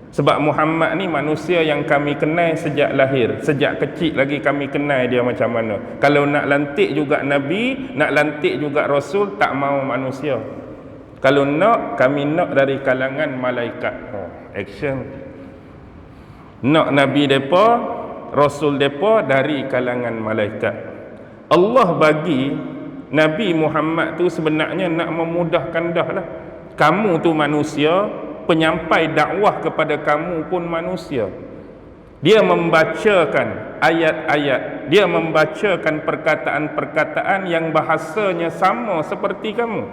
Sebab Muhammad ni manusia yang kami kenal sejak lahir, sejak kecil lagi kami kenal dia macam mana. Kalau nak lantik juga Nabi, nak lantik juga Rasul, tak mau manusia. Kalau nak, kami nak dari kalangan malaikat. Action. Nak Nabi depa, Rasul depa dari kalangan malaikat. Allah bagi Nabi Muhammad tu sebenarnya nak memudahkan dah lah. Kamu tu manusia, penyampai dakwah kepada kamu pun manusia. Dia membacakan ayat-ayat, dia membacakan perkataan-perkataan yang bahasanya sama seperti kamu.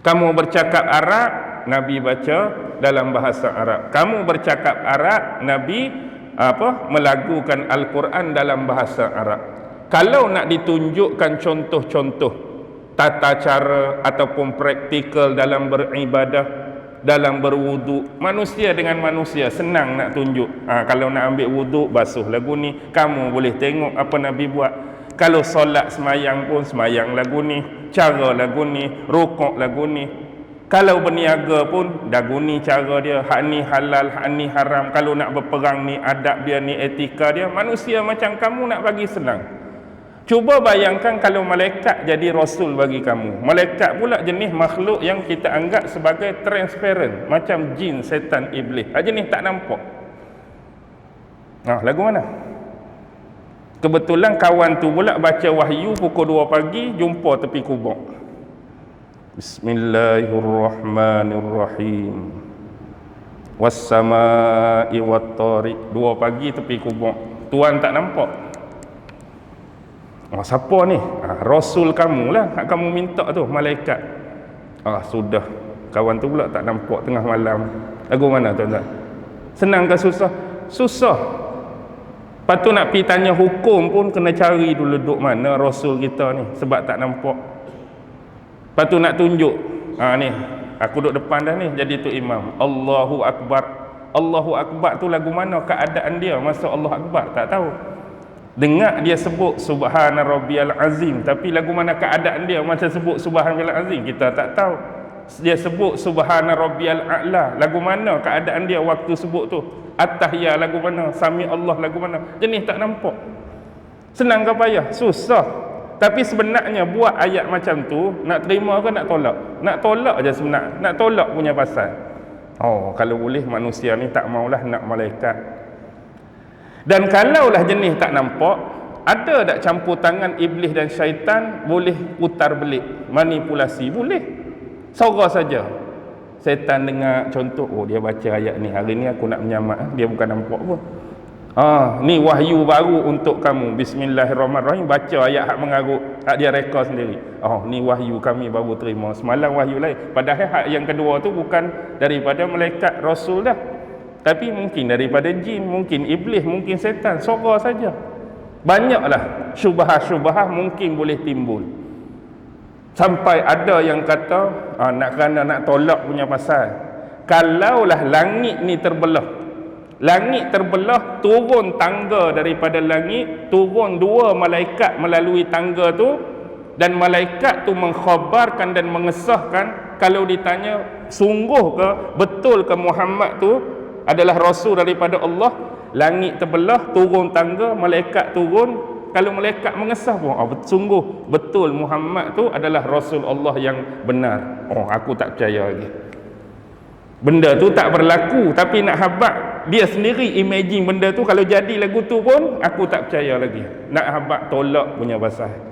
Kamu bercakap Arab, Nabi baca dalam bahasa Arab. Kamu bercakap Arab, Nabi melagukan Al-Quran dalam bahasa Arab. Kalau nak ditunjukkan contoh-contoh tata cara ataupun praktikal dalam beribadah, dalam berwuduk, manusia dengan manusia senang nak tunjuk. Kalau nak ambil wuduk, basuh lagu ni, kamu boleh tengok apa Nabi buat. Kalau solat semayang pun semayang lagu ni, cara lagu ni, rukuk lagu ni. Kalau berniaga pun lagu ni cara dia, hak ni halal, hak ni haram. Kalau nak berperang ni adab dia, ni etika dia. Manusia macam kamu nak bagi senang. Cuba bayangkan kalau malaikat jadi rasul bagi kamu. Malaikat pula jenis makhluk yang kita anggap sebagai transparent, macam jin, setan, iblis. Jenis tak nampak. Lagu mana? Kebetulan kawan tu pula baca wahyu pukul 2 pagi, jumpa tepi kubur. Bismillahirrahmanirrahim. Was-samaa'i wat-tariq. 2 pagi tepi kubur. Tuan tak nampak. Siapa ni? Rasul kamu lah, hak kamu minta tu, malaikat. Sudah. Kawan tu pula tak nampak tengah malam. Lagu mana tuan-tuan? Senang ke susah? Susah. Lepas tu nak pergi tanya hukum pun kena cari dulu duduk mana Rasul kita ni, sebab tak nampak. Lepas tu nak tunjuk, ni aku duduk depan dah ni, jadi tu imam. Allahu Akbar. Allahu Akbar tu lagu mana keadaan dia masa Allah Akbar? Tak tahu. Dengar dia sebut Subhana Rabbiyal Azim, tapi lagu mana keadaan dia masa sebut Subhana Rabbiyal Azim? Kita tak tahu. Dia sebut Subhana Rabbiyal A'la, lagu mana keadaan dia waktu sebut tu? At-Tahiyya lagu mana? Sami Allah lagu mana? Jenis tak nampak. Senang ke payah? Susah. Tapi sebenarnya buat ayat macam tu, nak terima ke nak tolak? Nak tolak je sebenarnya. Nak tolak punya pasal. Kalau boleh manusia ni tak maulah nak malaikat. Dan kalaulah jenis tak nampak, ada tak campur tangan iblis dan syaitan? Boleh putar belik, manipulasi? Boleh. Sorang saja. Setan dengar contoh, dia baca ayat ni, hari ni aku nak menyamak, dia bukan nampak pun. Ni wahyu baru untuk kamu. Bismillahirrahmanirrahim. Baca ayat hak mengarut, hak dia reka sendiri. Ni wahyu kami baru terima. Semalam wahyu lain. Padahal hak yang kedua tu bukan daripada malaikat Rasul dah, tapi mungkin daripada jin, mungkin iblis, mungkin setan. Sorang saja. Banyaklah syubhah-syubhah mungkin boleh timbul. Sampai ada yang kata nak tolak punya pasal, kalaulah langit ni terbelah, langit terbelah, turun tangga daripada langit, turun 2 malaikat melalui tangga tu, dan malaikat tu mengkhabarkan dan mengesahkan, kalau ditanya sungguh ke, betul ke Muhammad tu adalah Rasul daripada Allah, langit terbelah, turun tangga, malaikat turun. Kalau malaikat mengesah pun, sungguh betul Muhammad tu adalah Rasul Allah yang benar. Aku tak percaya lagi. Benda tu tak berlaku, tapi nak habaq dia sendiri imagine benda tu, kalau jadi lagu tu pun aku tak percaya lagi. Nak habaq tolak punya pasal.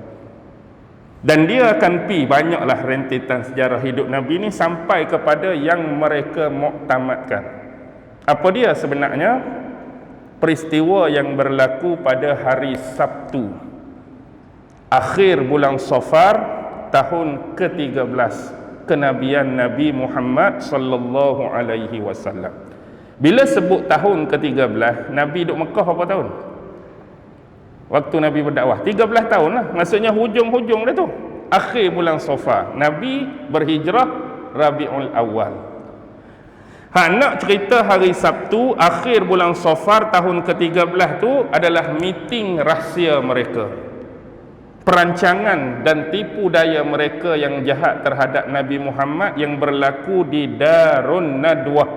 Dan dia akan banyaklah rentetan sejarah hidup Nabi ni sampai kepada yang mereka muktamadkan. Apa dia sebenarnya? Peristiwa yang berlaku pada hari Sabtu akhir bulan Safar tahun ke-13 kenabian Nabi Muhammad sallallahu alaihi wasallam. Bila sebut tahun ke-13, Nabi duduk Mekah berapa tahun? Waktu Nabi berdakwah 13 tahun lah. Maksudnya hujung-hujung dah tu. Akhir bulan Safar, Nabi berhijrah Rabiul Awal. Nak cerita hari Sabtu akhir bulan Safar tahun ke-13 tu adalah meeting rahsia mereka, perancangan dan tipu daya mereka yang jahat terhadap Nabi Muhammad yang berlaku di Darun Nadwah.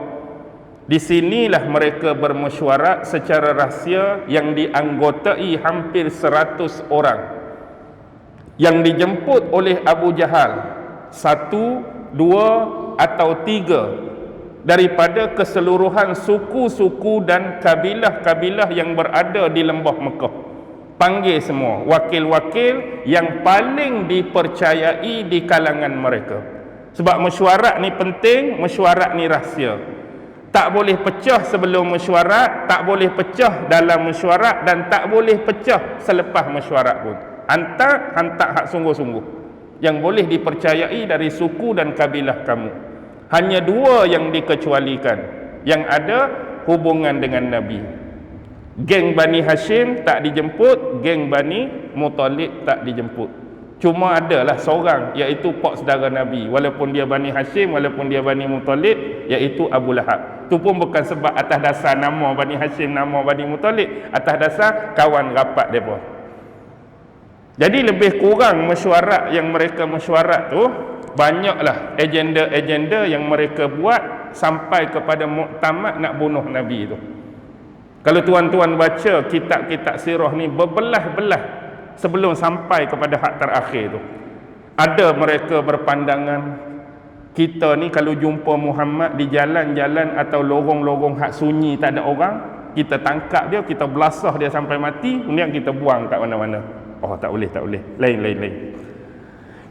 Di sinilah mereka bermesyuarat secara rahsia yang dianggotai hampir 100 orang, yang dijemput oleh Abu Jahal, 1, 2 atau 3 daripada keseluruhan suku-suku dan kabilah-kabilah yang berada di lembah Mekah. Panggil semua wakil-wakil yang paling dipercayai di kalangan mereka. Sebab mesyuarat ni penting, mesyuarat ni rahsia. Tak boleh pecah sebelum mesyuarat, tak boleh pecah dalam mesyuarat, dan tak boleh pecah selepas mesyuarat pun. Hantar hak sungguh-sungguh yang boleh dipercayai dari suku dan kabilah kamu. Hanya 2 yang dikecualikan, yang ada hubungan dengan Nabi. Geng Bani Hashim tak dijemput, geng Bani Muttalib tak dijemput. Cuma adalah seorang, iaitu pak saudara Nabi, walaupun dia Bani Hashim, walaupun dia Bani Muttalib, iaitu Abu Lahab. Tu pun bukan sebab atas dasar nama Bani Hashim, nama Bani Muttalib, atas dasar kawan rapat mereka. Jadi lebih kurang mesyuarat yang mereka mesyuarat tu, banyaklah agenda-agenda yang mereka buat sampai kepada muktamad nak bunuh Nabi tu. Kalau tuan-tuan baca kitab-kitab sirah ni berbelah-belah sebelum sampai kepada hak terakhir tu, ada mereka berpandangan kita ni kalau jumpa Muhammad di jalan-jalan atau lorong-lorong hak sunyi tak ada orang, Kita tangkap dia, kita belasah dia sampai mati, kemudian kita buang kat mana-mana. Oh, tak boleh. Lain.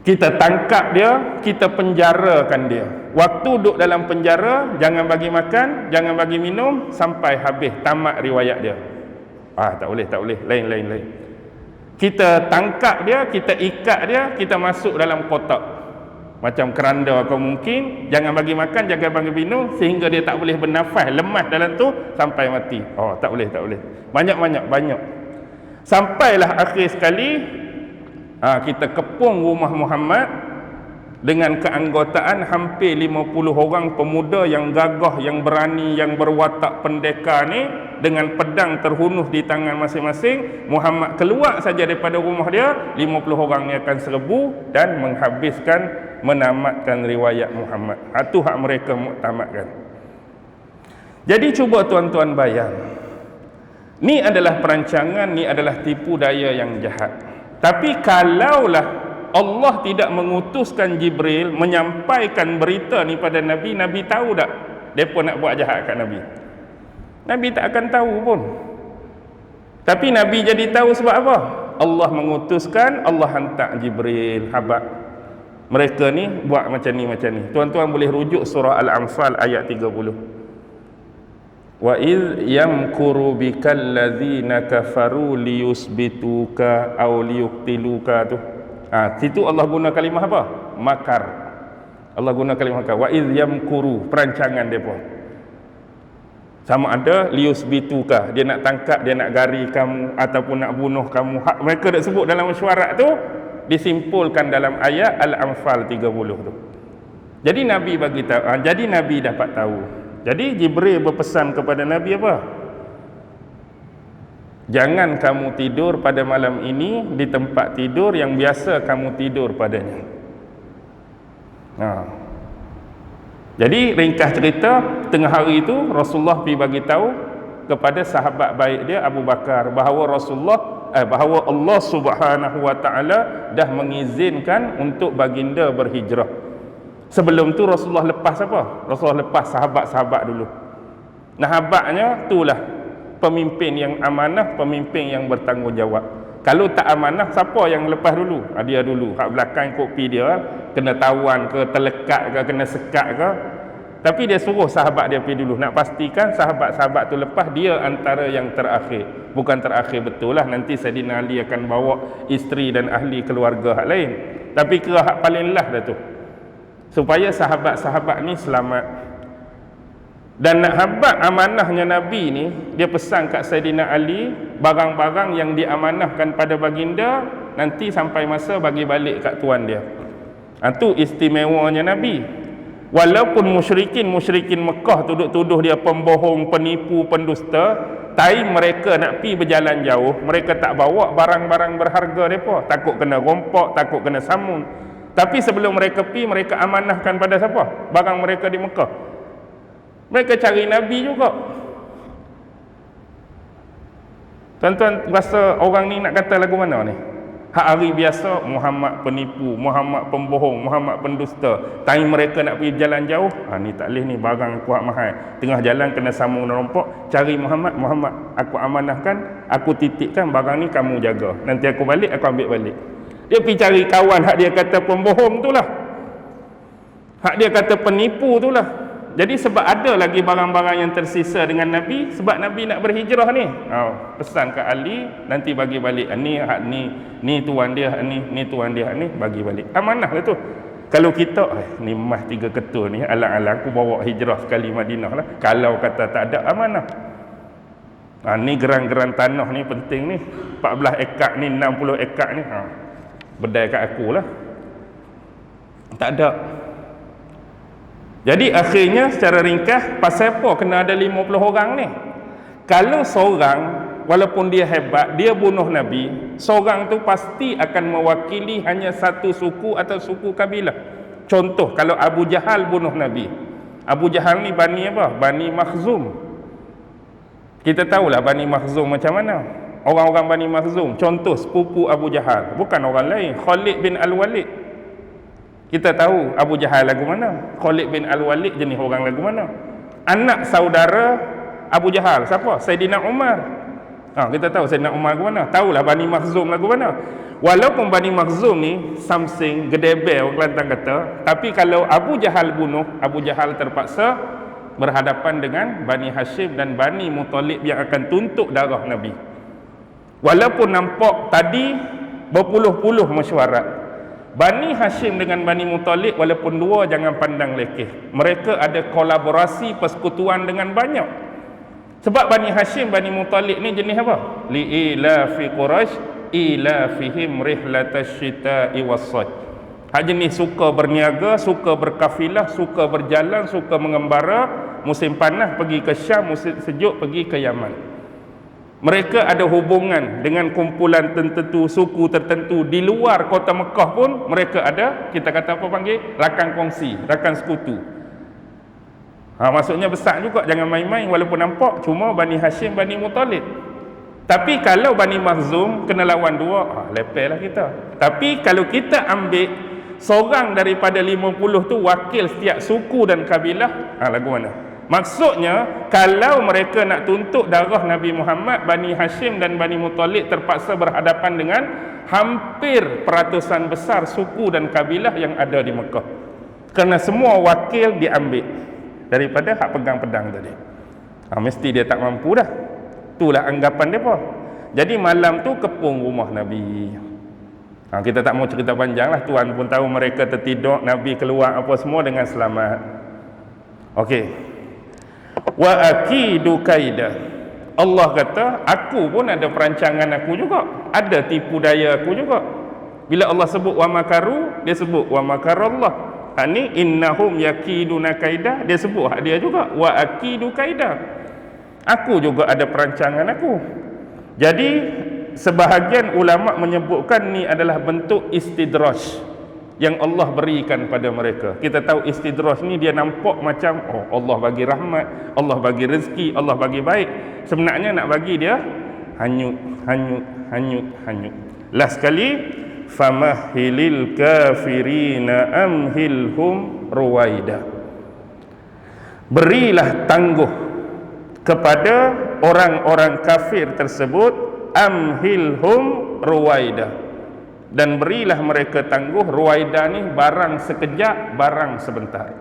Kita tangkap dia, kita penjarakan dia. Waktu duduk dalam penjara, jangan bagi makan, jangan bagi minum sampai habis, tamat riwayat dia. Tak boleh. Lain. Kita tangkap dia, kita ikat dia, kita masuk dalam kotak. Macam keranda kau mungkin, jangan bagi makan, jangan bagi minum sehingga dia tak boleh bernafas, lemas dalam tu sampai mati. Tak boleh. Banyak. Sampailah akhir sekali kita kepung rumah Muhammad dengan keanggotaan hampir 50 orang pemuda yang gagah, yang berani, yang berwatak pendekar ni, dengan pedang terhunus di tangan masing-masing. Muhammad keluar saja daripada rumah dia, 50 orang ni akan serbu dan menghabiskan, menamatkan riwayat Muhammad. Itu hak mereka muktamadkan. Jadi cuba tuan-tuan bayang, ni adalah perancangan, ni adalah tipu daya yang jahat. Tapi kalaulah Allah tidak mengutuskan Jibril menyampaikan berita ni pada Nabi, Nabi tahu tak mereka nak buat jahat kat Nabi? Nabi tak akan tahu pun. Tapi Nabi jadi tahu sebab apa? Allah mengutuskan, Allah hantar Jibril, habaq. Mereka ni buat macam ni. Tuan-tuan boleh rujuk surah Al-Anfal ayat 30. Wa iz yamkuru bikal ladzina kafaru liyusbituka aw liyuqtiluka tu. Situ Allah guna kalimah apa? Makar. Allah guna kalimah makar. Wa iz yamkuru, perancangan depa. Sama ada liyusbituka, dia nak tangkap, dia nak gari kamu ataupun nak bunuh kamu. Hak mereka dah sebut dalam mesyuarat tu disimpulkan dalam ayat Al-Anfal 30 tu. Jadi Nabi bagi tahu, jadi Nabi dapat tahu. Jadi Jibril berpesan kepada Nabi apa? Jangan kamu tidur pada malam ini di tempat tidur yang biasa kamu tidur padanya. Jadi ringkas cerita, tengah hari itu Rasulullah pergi bagi tahu kepada sahabat baik dia Abu Bakar bahawa bahawa Allah Subhanahu wa taala dah mengizinkan untuk baginda berhijrah. Sebelum tu Rasulullah lepas apa? Rasulullah lepas sahabat-sahabat dulu. Nah, habaknya itulah pemimpin yang amanah, pemimpin yang bertanggungjawab. Kalau tak amanah, siapa yang lepas dulu? Dia dulu. Hak belakang kopi dia, kena tawan ke, terlekat ke, kena sekat ke. Tapi dia suruh sahabat dia pergi dulu. Nak pastikan sahabat-sahabat tu lepas, dia antara yang terakhir. Bukan terakhir betul lah. Nanti Saidina Ali akan bawa isteri dan ahli keluarga hak lain. Tapi kira hak paling lah dah tu. Supaya sahabat-sahabat ni selamat. Dan nak habaq amanahnya Nabi ni, dia pesan kat Saidina Ali, barang-barang yang diamanahkan pada baginda nanti sampai masa bagi balik kat tuan dia. Itu istimewanya Nabi. Walaupun musyrikin Mekah tuduh dia pembohong, penipu, pendusta, time mereka nak pi berjalan jauh, mereka tak bawa barang-barang berharga mereka, takut kena rompak, takut kena samun. Tapi sebelum mereka pi, mereka amanahkan pada siapa? Barang mereka di Mekah. Mereka cari Nabi juga. Tuan-tuan rasa orang ni nak kata lagu mana ni? Hak hari biasa Muhammad penipu, Muhammad pembohong, Muhammad pendusta. Time mereka nak pergi jalan jauh, ni tak boleh ni, barang aku hak mahal. Tengah jalan kena sambung rompok, cari Muhammad, aku amanahkan, aku titipkan barang ni kamu jaga. Nanti aku balik, aku ambil balik. Dia pergi cari kawan hak dia kata pembohong tu lah. Hak dia kata penipu tu lah. Jadi sebab ada lagi barang-barang yang tersisa dengan Nabi, sebab Nabi nak berhijrah ni. Pesan ke Ali, nanti bagi balik. Ni hak ni tuan dia, ni tuan dia, ni bagi balik. Amanah lah tu. Kalau kita, ni emas 3 ketul ni, alang-alang aku bawa hijrah sekali Madinah lah. Kalau kata tak ada amanah. Ni geran-geran tanah ni penting ni. 14 ekar ni, 60 ekar ni. Bedai kat aku lah. Tak ada. Jadi akhirnya secara ringkas, pasal apa kena ada 50 orang ni? Kalau seorang, walaupun dia hebat, dia bunuh Nabi, seorang tu pasti akan mewakili hanya satu suku atau suku kabilah. Contoh, kalau Abu Jahal bunuh Nabi. Abu Jahal ni Bani apa? Bani Makhzum. Kita tahulah Bani Makhzum macam mana. Orang-orang Bani Makhzum, contoh sepupu Abu Jahal, bukan orang lain, Khalid bin Al-Walid. Kita tahu Abu Jahal lagu mana, Khalid bin Al-Walid jenis orang lagu mana. Anak saudara Abu Jahal. Siapa? Saidina Umar. Kita tahu Saidina Umar ke mana. Tahulah Bani Makhzum lagu mana. Walaupun Bani Makhzum ni something gedebel orang Kelantan kata, tapi kalau Abu Jahal bunuh, Abu Jahal terpaksa berhadapan dengan Bani Hashim dan Bani Muttalib yang akan tuntut darah Nabi. Walaupun nampak tadi berpuluh-puluh mesyuarat, Bani Hashim dengan Bani Muttalib walaupun dua jangan pandang lekeh. Mereka ada kolaborasi persekutuan dengan banyak. Sebab Bani Hashim, Bani Muttalib ni jenis apa? Li'ilafi Quraisy ilafihim rihlatash syita'i was-sayf. Hak jenis suka berniaga, suka berkafilah, suka berjalan, suka mengembara, musim panas pergi ke Syam, musim sejuk pergi ke Yaman. Mereka ada hubungan dengan kumpulan tertentu, suku tertentu di luar kota Mekah pun mereka ada, kita kata apa panggil? Rakan kongsi, rakan sekutu. Maksudnya besar juga, jangan main-main walaupun nampak cuma Bani Hashim, Bani Muttalib. Tapi kalau Bani Makhzum kena lawan dua, lepaslah kita. Tapi kalau kita ambil seorang daripada 50 tu wakil setiap suku dan kabilah, lagu mana? Maksudnya kalau mereka nak tuntut darah Nabi Muhammad, Bani Hashim dan Bani Muttalib terpaksa berhadapan dengan hampir peratusan besar suku dan kabilah yang ada di Mekah. Kerana semua wakil diambil daripada hak pegang pedang tadi. Mesti dia tak mampu dah. Itulah anggapan mereka. Jadi malam tu kepung rumah Nabi. Kita tak mau cerita panjang lah. Tuan pun tahu mereka tertidur, Nabi keluar apa semua dengan selamat. Okey. Wa akidu kaida. Allah kata, aku pun ada perancangan aku juga. Ada tipu daya aku juga. Bila Allah sebut wa makaru, dia sebut wa makarallah. Ni innahum yakiduna kaida, dia sebut hak dia juga. Wa akidu kaida. Aku juga ada perancangan aku. Jadi sebahagian ulama menyebutkan ni adalah bentuk istidraj yang Allah berikan pada mereka. Kita tahu istidraj ni dia nampak macam Allah bagi rahmat, Allah bagi rezeki, Allah bagi baik. Sebenarnya nak bagi dia hanyut. Last sekali, famahilil kafirina amhilhum ruwaida. Berilah tangguh kepada orang-orang kafir tersebut, amhilhum ruwaida, dan berilah mereka tangguh. Ruwaida ni barang sekejap, barang sebentar.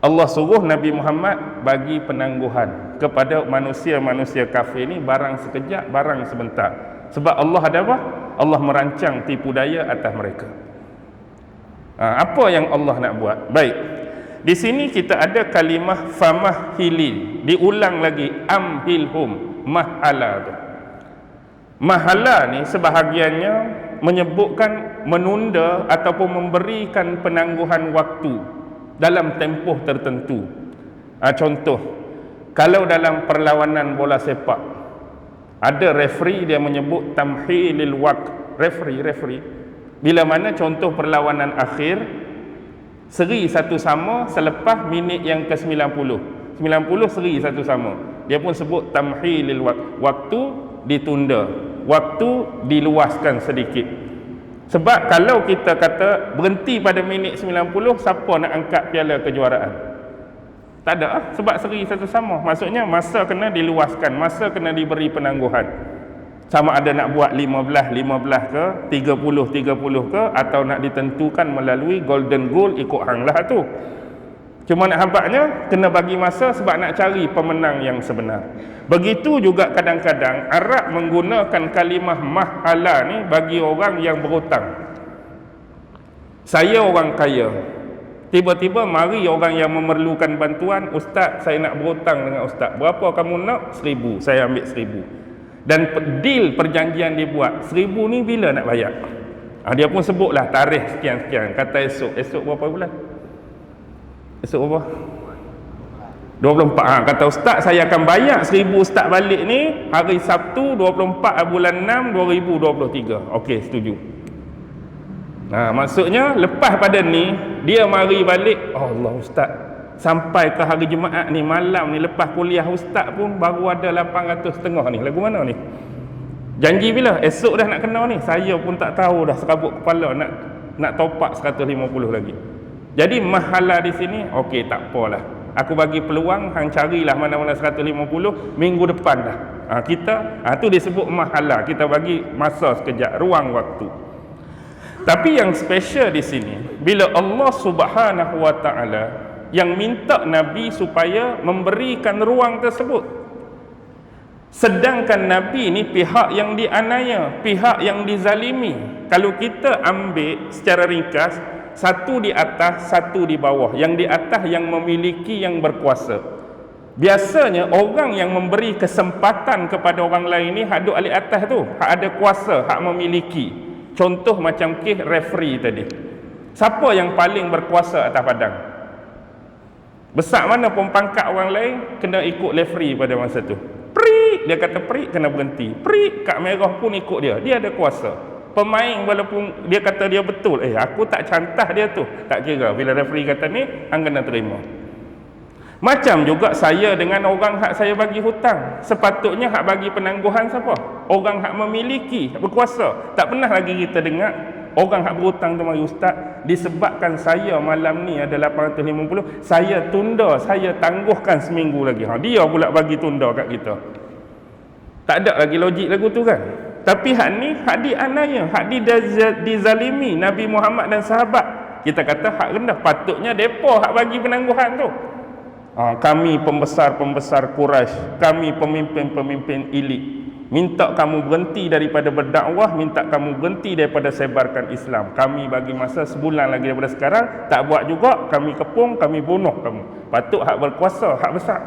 Allah suruh Nabi Muhammad bagi penangguhan kepada manusia-manusia kafir ni, barang sekejap, barang sebentar. Sebab Allah ada apa? Allah merancang tipu daya atas mereka. Apa yang Allah nak buat? Baik, di sini kita ada kalimah famahilil, diulang lagi, amhilhum, mahala tu. Mahala ni sebahagiannya menyebutkan menunda ataupun memberikan penangguhan waktu dalam tempoh tertentu. Contoh, kalau dalam perlawanan bola sepak ada referee, dia menyebut tamhilil waqt. Referee bila mana contoh perlawanan akhir seri satu sama selepas minit yang ke-90 seri satu sama, dia pun sebut tamhilil waqt. Waktu ditunda, waktu diluaskan sedikit. Sebab kalau kita kata berhenti pada minit 90, siapa nak angkat piala kejuaraan? Tak ada, sebab seri satu sama. Maksudnya masa kena diluaskan, masa kena diberi penangguhan. Sama ada nak buat 15 ke, 30 ke, atau nak ditentukan melalui golden goal, ikut hang lah tu. Cuma nak hampaknya kena bagi masa sebab nak cari pemenang yang sebenar. Begitu juga kadang-kadang Arab menggunakan kalimah mahala ni bagi orang yang berhutang. Saya orang kaya, tiba-tiba mari orang yang memerlukan bantuan, ustaz saya nak berhutang dengan ustaz. Berapa kamu nak? 1,000. Saya ambil 1,000. Dan deal perjanjian dibuat, 1,000 ni bila nak bayar? Dia pun sebutlah tarikh sekian-sekian. Kata esok berapa bulan? Esok berapa? 24. Kata ustaz saya akan bayar 1,000 ustaz balik ni hari Sabtu 24 bulan 6 2023. Okey, setuju. Maksudnya lepas pada ni dia mari balik, Allah ustaz, sampai ke hari Jumaat ni, malam ni lepas kuliah ustaz pun baru ada 800.5 ni. Lagu mana ni? Janji bila? Esok dah nak kena ni. Saya pun tak tahu dah, serabut kepala nak top up 150 lagi. Jadi mahala di sini, okey tak apalah. Aku bagi peluang, hang carilah mana-mana 150, minggu depan dah. Tu disebut mahala. Kita bagi masa sekejap, ruang waktu. Tapi yang special di sini, bila Allah Subhanahu wa taala yang minta Nabi supaya memberikan ruang tersebut. Sedangkan Nabi ni pihak yang dianiaya, pihak yang dizalimi. Kalau kita ambil secara ringkas, satu di atas, satu di bawah. Yang di atas yang memiliki, yang berkuasa. Biasanya orang yang memberi kesempatan kepada orang lain ni hak duk alik atas tu, hak ada kuasa, hak memiliki. Contoh macam kes referee tadi. Siapa yang paling berkuasa atas padang? Besar mana pun pangkat orang lain kena ikut referee pada masa tu. Prik, dia kata prik kena berhenti. Prik, kad merah pun ikut dia. Dia ada kuasa. Pemain walaupun dia kata dia betul, aku tak cantah dia tu, tak kira. Bila referee kata ni, hang kena terima. Macam juga saya dengan orang hak saya bagi hutang. Sepatutnya hak bagi penangguhan siapa? Orang hak memiliki, hak berkuasa. Tak pernah lagi kita dengar orang hak berhutang tu mari ustaz, disebabkan saya malam ni ada 850, saya tunda, saya tangguhkan seminggu lagi. Dia pula bagi tunda kat kita. Tak ada lagi logik lagu tu kan? Tapi hak ni hak dianiaya, hak dizalimi Nabi Muhammad dan sahabat. Kita kata hak rendah, patutnya depa hak bagi penangguhan tu. Kami pembesar-pembesar Quraisy, kami pemimpin-pemimpin elit, minta kamu berhenti daripada berdakwah, minta kamu berhenti daripada sebarkan Islam. Kami bagi masa sebulan lagi daripada sekarang, tak buat juga, kami kepung, kami bunuh kamu. Patut hak berkuasa, hak besar.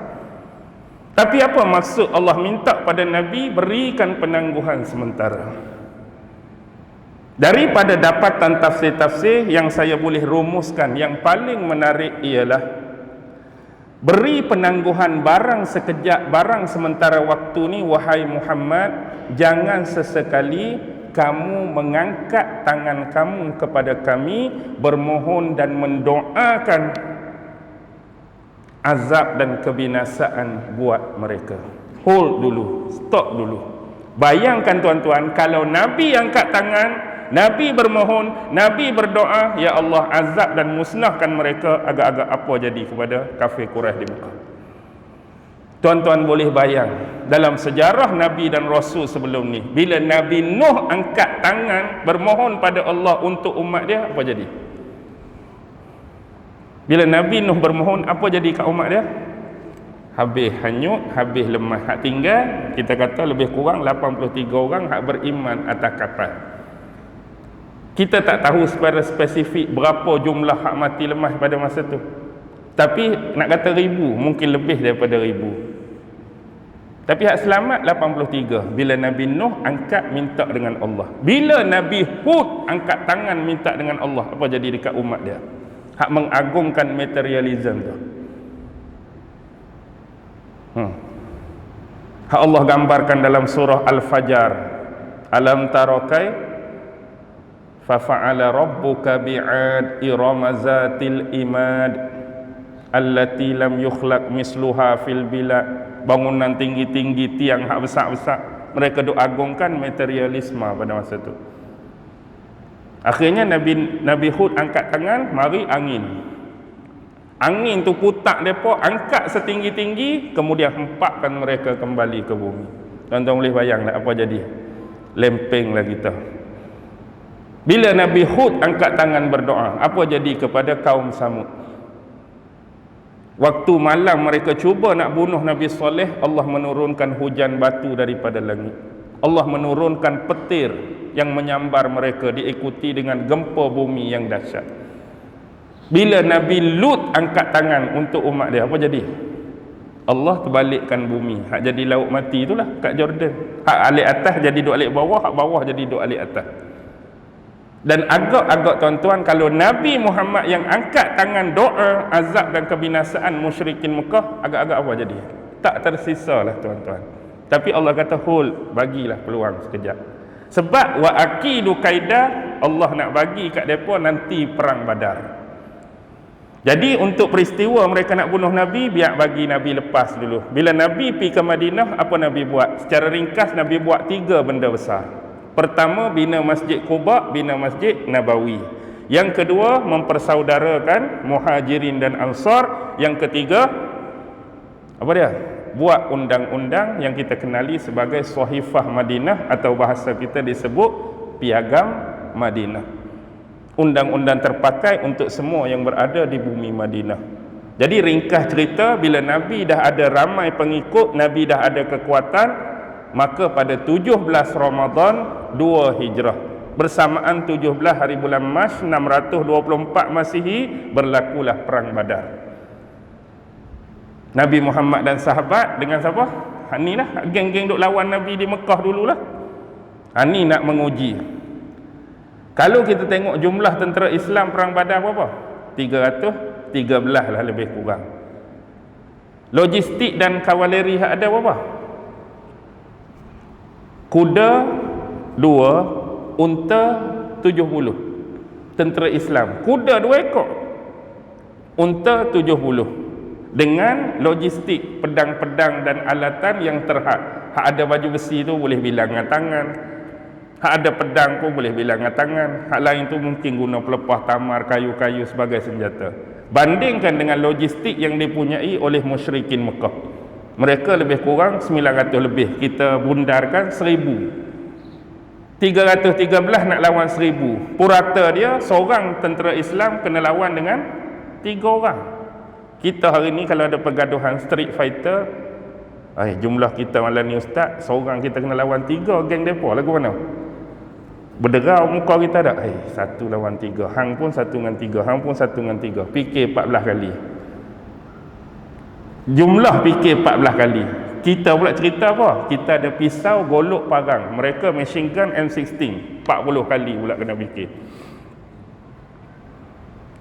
Tapi apa maksud Allah minta pada Nabi berikan penangguhan sementara? Daripada dapatan tafsir-tafsir yang saya boleh rumuskan, yang paling menarik ialah beri penangguhan barang sekejap, barang sementara waktu ni, wahai Muhammad, jangan sesekali kamu mengangkat tangan kamu kepada kami, bermohon dan mendoakan azab dan kebinasaan buat mereka. Hold dulu, stop dulu. Bayangkan tuan-tuan, kalau Nabi angkat tangan, Nabi bermohon, Nabi berdoa, ya Allah azab dan musnahkan mereka, agak-agak apa jadi kepada kafir Quraisy di Mekah. Tuan-tuan boleh bayang dalam sejarah Nabi dan Rasul sebelum ni, bila Nabi Nuh angkat tangan bermohon pada Allah untuk umat dia, apa jadi? Bila Nabi Nuh bermohon, apa jadi kat umat dia? Habis hanyut, habis lemah. Hak tinggal, kita kata lebih kurang 83 orang hak beriman atas kapal. Kita tak tahu secara spesifik berapa jumlah hak mati lemah pada masa tu. Tapi nak kata 1000, mungkin lebih daripada 1000. Tapi hak selamat 83 bila Nabi Nuh angkat minta dengan Allah. Bila Nabi Hud angkat tangan minta dengan Allah, apa jadi dekat umat dia? Hak mengagungkan materialism tu. Hak Allah gambarkan dalam surah Al-Fajr. Alam tarakai fafa'ala rabbuka bi'ad irama zatil imad allati lam yukhlaq misluha fil bilad. Bangunan tinggi-tinggi, tiang hak besar-besar, mereka duk agungkan materialisme pada masa tu. Akhirnya Nabi Hud angkat tangan, mari angin. Angin tu putak mereka, angkat setinggi-tinggi, kemudian hempakkan mereka kembali ke bumi. Tuan-tuan boleh bayang tak apa jadi? Lempenglah kita. Bila Nabi Hud angkat tangan berdoa, apa jadi kepada kaum Samud? Waktu malam mereka cuba nak bunuh Nabi Saleh, Allah menurunkan hujan batu daripada langit. Allah menurunkan petir yang menyambar mereka, diikuti dengan gempa bumi yang dahsyat. Bila Nabi Lut angkat tangan untuk umat dia, apa jadi? Allah terbalikkan bumi, hak jadi laut mati itulah kat Jordan. Hak alik atas jadi duk alik bawah, hak bawah jadi duk alik atas. Dan agak-agak tuan-tuan, kalau Nabi Muhammad yang angkat tangan doa azab dan kebinasaan musyrikin Mekah, agak-agak apa jadi? Tak tersisa lah tuan-tuan. Tapi Allah kata hold, bagilah peluang sekejap. Sebab wa aqidu kaidah, Allah nak bagi kat depa nanti perang Badar. Jadi untuk peristiwa mereka nak bunuh Nabi, biar bagi Nabi lepas dulu. Bila Nabi pergi ke Madinah, apa Nabi buat? Secara ringkas Nabi buat 3 benda besar. Pertama, bina Masjid Quba, bina Masjid Nabawi. Yang kedua, mempersaudarakan Muhajirin dan Ansar. Yang ketiga, apa dia? Buat undang-undang yang kita kenali sebagai Sahifah Madinah, atau bahasa kita disebut Piagam Madinah. Undang-undang terpakai untuk semua yang berada di bumi Madinah. Jadi ringkas cerita, bila Nabi dah ada ramai pengikut, Nabi dah ada kekuatan, maka pada 17 Ramadan 2 Hijrah, bersamaan 17 hari bulan Mac 624 Masihi, berlakulah perang Badar. Nabi Muhammad dan sahabat dengan siapa? Ni lah geng-geng duk lawan Nabi di Mekah dululah. Ni nak menguji. Kalau kita tengok jumlah tentera Islam perang Badar berapa? 313 lah lebih kurang. Logistik dan kavaleri ada berapa? Kuda 2, unta 70. Tentera Islam. Kuda 2 ekor, unta 70. Dengan logistik pedang-pedang dan alatan yang terhad. Hak ada baju besi tu boleh bilang dengan tangan. Hak ada pedang pun boleh bilang dengan tangan. Hak lain tu mungkin guna pelepah tamar, kayu-kayu sebagai senjata. Bandingkan dengan logistik yang dipunyai oleh musyrikin Mekah. Mereka lebih kurang 900 lebih. Kita bundarkan 1000. 313 nak lawan 1000. Purata dia, seorang tentera Islam kena lawan dengan 3 orang. Kita hari ni kalau ada pergaduhan Street Fighter, jumlah kita malam ni ustaz, seorang kita kena lawan 3 geng depa, lagu mana? Berderau muka kita dah. 1 lawan 3, hang pun 1 dengan 3, hang pun 1 dengan 3. Fikir 14 kali. Jumlah fikir 14 kali. Kita pula cerita apa? Kita ada pisau, golok, parang. Mereka machine gun M16. 40 kali pula kena fikir.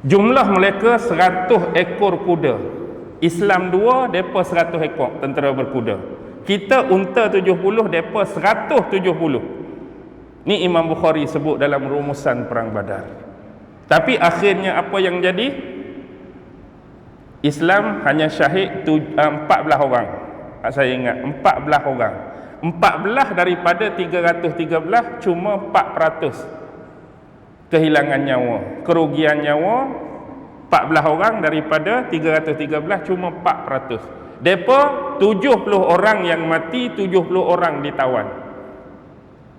Jumlah mereka 100 ekor kuda. Islam 2, mereka 100 ekor tentera berkuda. Kita unta 70, mereka 170. Ni Imam Bukhari sebut dalam rumusan perang Badar. Tapi akhirnya apa yang jadi? Islam hanya syahid 14 orang. Saya ingat 14 orang. 14 daripada 313, cuma 4% kehilangan nyawa. Kerugian nyawa 14 orang daripada 313, cuma 4%. Depa 70 orang yang mati, 70 orang ditawan.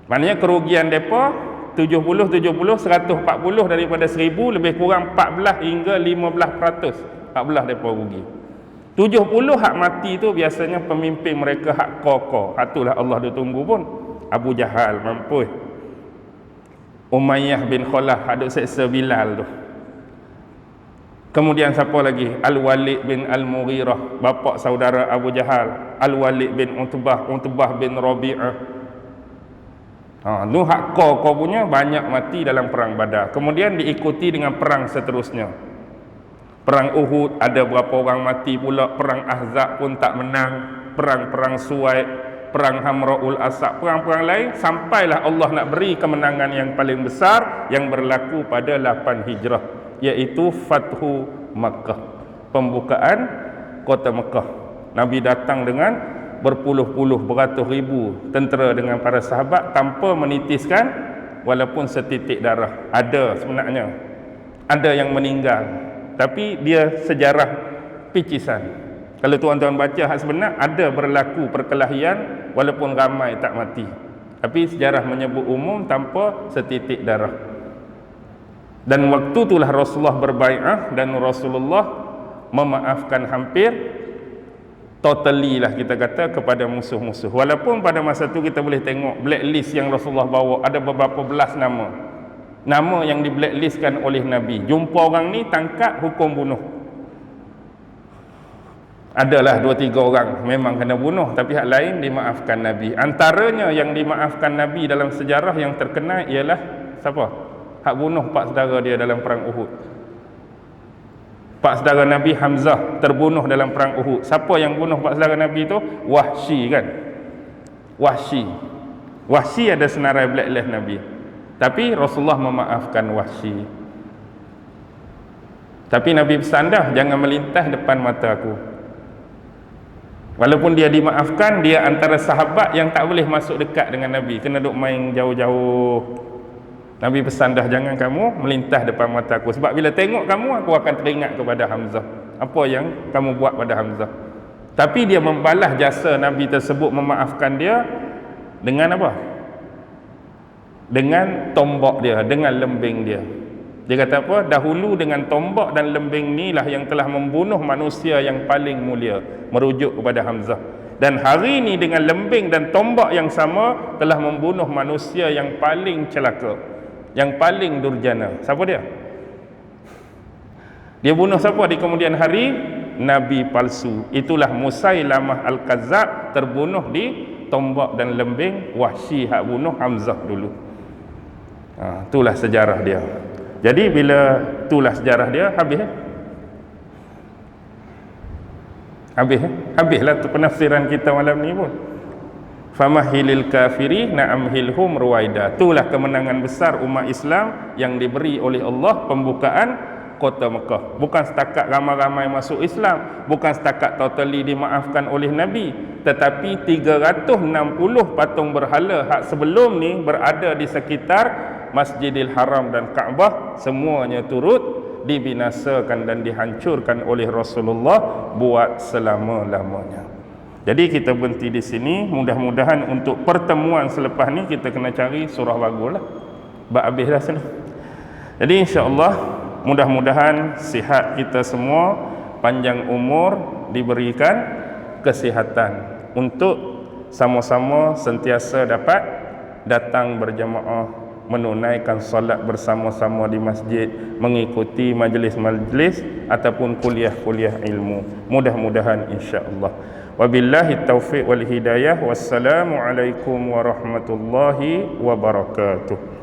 Maknanya kerugian depa 70, 140 daripada 1000, lebih kurang 14 hingga 15%. 14 depa rugi. 70 hak mati tu biasanya pemimpin mereka hak kokoh. Itulah Allah dia tunggu pun. Abu Jahal mampus. Umayyah bin Khalaf hadut seksa Bilal tu. Kemudian siapa lagi? Al-Walid bin Al-Mughirah, bapa saudara Abu Jahal. Al-Walid bin Utbah bin Rabi'ah. Tu hak kokoh punya banyak mati dalam perang Badar. Kemudian diikuti dengan perang seterusnya. Perang Uhud ada berapa orang mati pula. Perang Ahzab pun tak menang. Perang Suwaid, perang Hamra'ul Asad, perang-perang lain, sampailah Allah nak beri kemenangan yang paling besar yang berlaku pada 8 Hijrah, iaitu Fathu Makkah, pembukaan kota Mekah. Nabi datang dengan berpuluh-puluh, beratus ribu tentera dengan para sahabat tanpa menitiskan walaupun setitik darah. Ada sebenarnya, ada yang meninggal, tapi dia sejarah picisan. Kalau tuan-tuan baca hak sebenar, ada berlaku perkelahian walaupun ramai tak mati, tapi sejarah menyebut umum tanpa setitik darah. Dan waktu itulah Rasulullah berbai'ah dan Rasulullah memaafkan hampir totally lah kita kata kepada musuh-musuh. Walaupun pada masa tu kita boleh tengok blacklist yang Rasulullah bawa, ada beberapa belas nama yang di blacklistkan oleh Nabi. Jumpa orang ni, tangkap, hukum bunuh. Adalah 2-3 orang memang kena bunuh, tapi hak lain dimaafkan Nabi. Antaranya yang dimaafkan Nabi dalam sejarah yang terkenal ialah siapa? Hak bunuh pak saudara dia dalam perang Uhud. Pak saudara Nabi Hamzah terbunuh dalam perang Uhud. Siapa yang bunuh pak saudara Nabi tu? Wahsy kan? Wahsy ada senarai blacklist Nabi. Tapi Rasulullah memaafkan Wahsy. Tapi Nabi pesan dah, jangan melintas depan mata aku. Walaupun dia dimaafkan, dia antara sahabat yang tak boleh masuk dekat dengan Nabi, kena duk main jauh-jauh. Nabi pesan dah, jangan kamu melintas depan mata aku, sebab bila tengok kamu aku akan teringat kepada Hamzah, apa yang kamu buat pada Hamzah. Tapi dia membalas jasa Nabi tersebut, memaafkan dia dengan apa? Dengan tombak dia, dengan lembing dia. Dia kata apa? Dahulu dengan tombak dan lembing ni lah yang telah membunuh manusia yang paling mulia, merujuk kepada Hamzah. Dan hari ini dengan lembing dan tombak yang sama telah membunuh manusia yang paling celaka, yang paling durjana. Siapa dia? Dia bunuh siapa di kemudian hari? Nabi palsu. Itulah Musailamah Al-Kazzab, terbunuh di tombak dan lembing Wahsy hak bunuh Hamzah dulu. Itulah sejarah dia. Jadi bila itulah sejarah dia, habislah tu penafsiran kita malam ni pun. Famahilil kafiri na'amhilhum ruwaida. Itulah kemenangan besar umat Islam yang diberi oleh Allah, pembukaan kota Mekah. Bukan setakat ramai-ramai masuk Islam, bukan setakat totally dimaafkan oleh Nabi, tetapi 360 patung berhala hak sebelum ni berada di sekitar Masjidil Haram dan Kaabah, semuanya turut dibinasakan dan dihancurkan oleh Rasulullah buat selama-lamanya. Jadi kita berhenti di sini. Mudah-mudahan untuk pertemuan selepas ni kita kena cari surah bagus lah. Habis dah sana. Jadi insya-Allah mudah-mudahan sihat kita semua, panjang umur, diberikan kesihatan untuk sama-sama sentiasa dapat datang berjamaah, menunaikan solat bersama-sama di masjid, mengikuti majlis-majlis ataupun kuliah-kuliah ilmu. Mudah-mudahan insya-Allah. Wabillahi taufiq wal hidayah. Wassalamualaikum warahmatullahi wabarakatuh.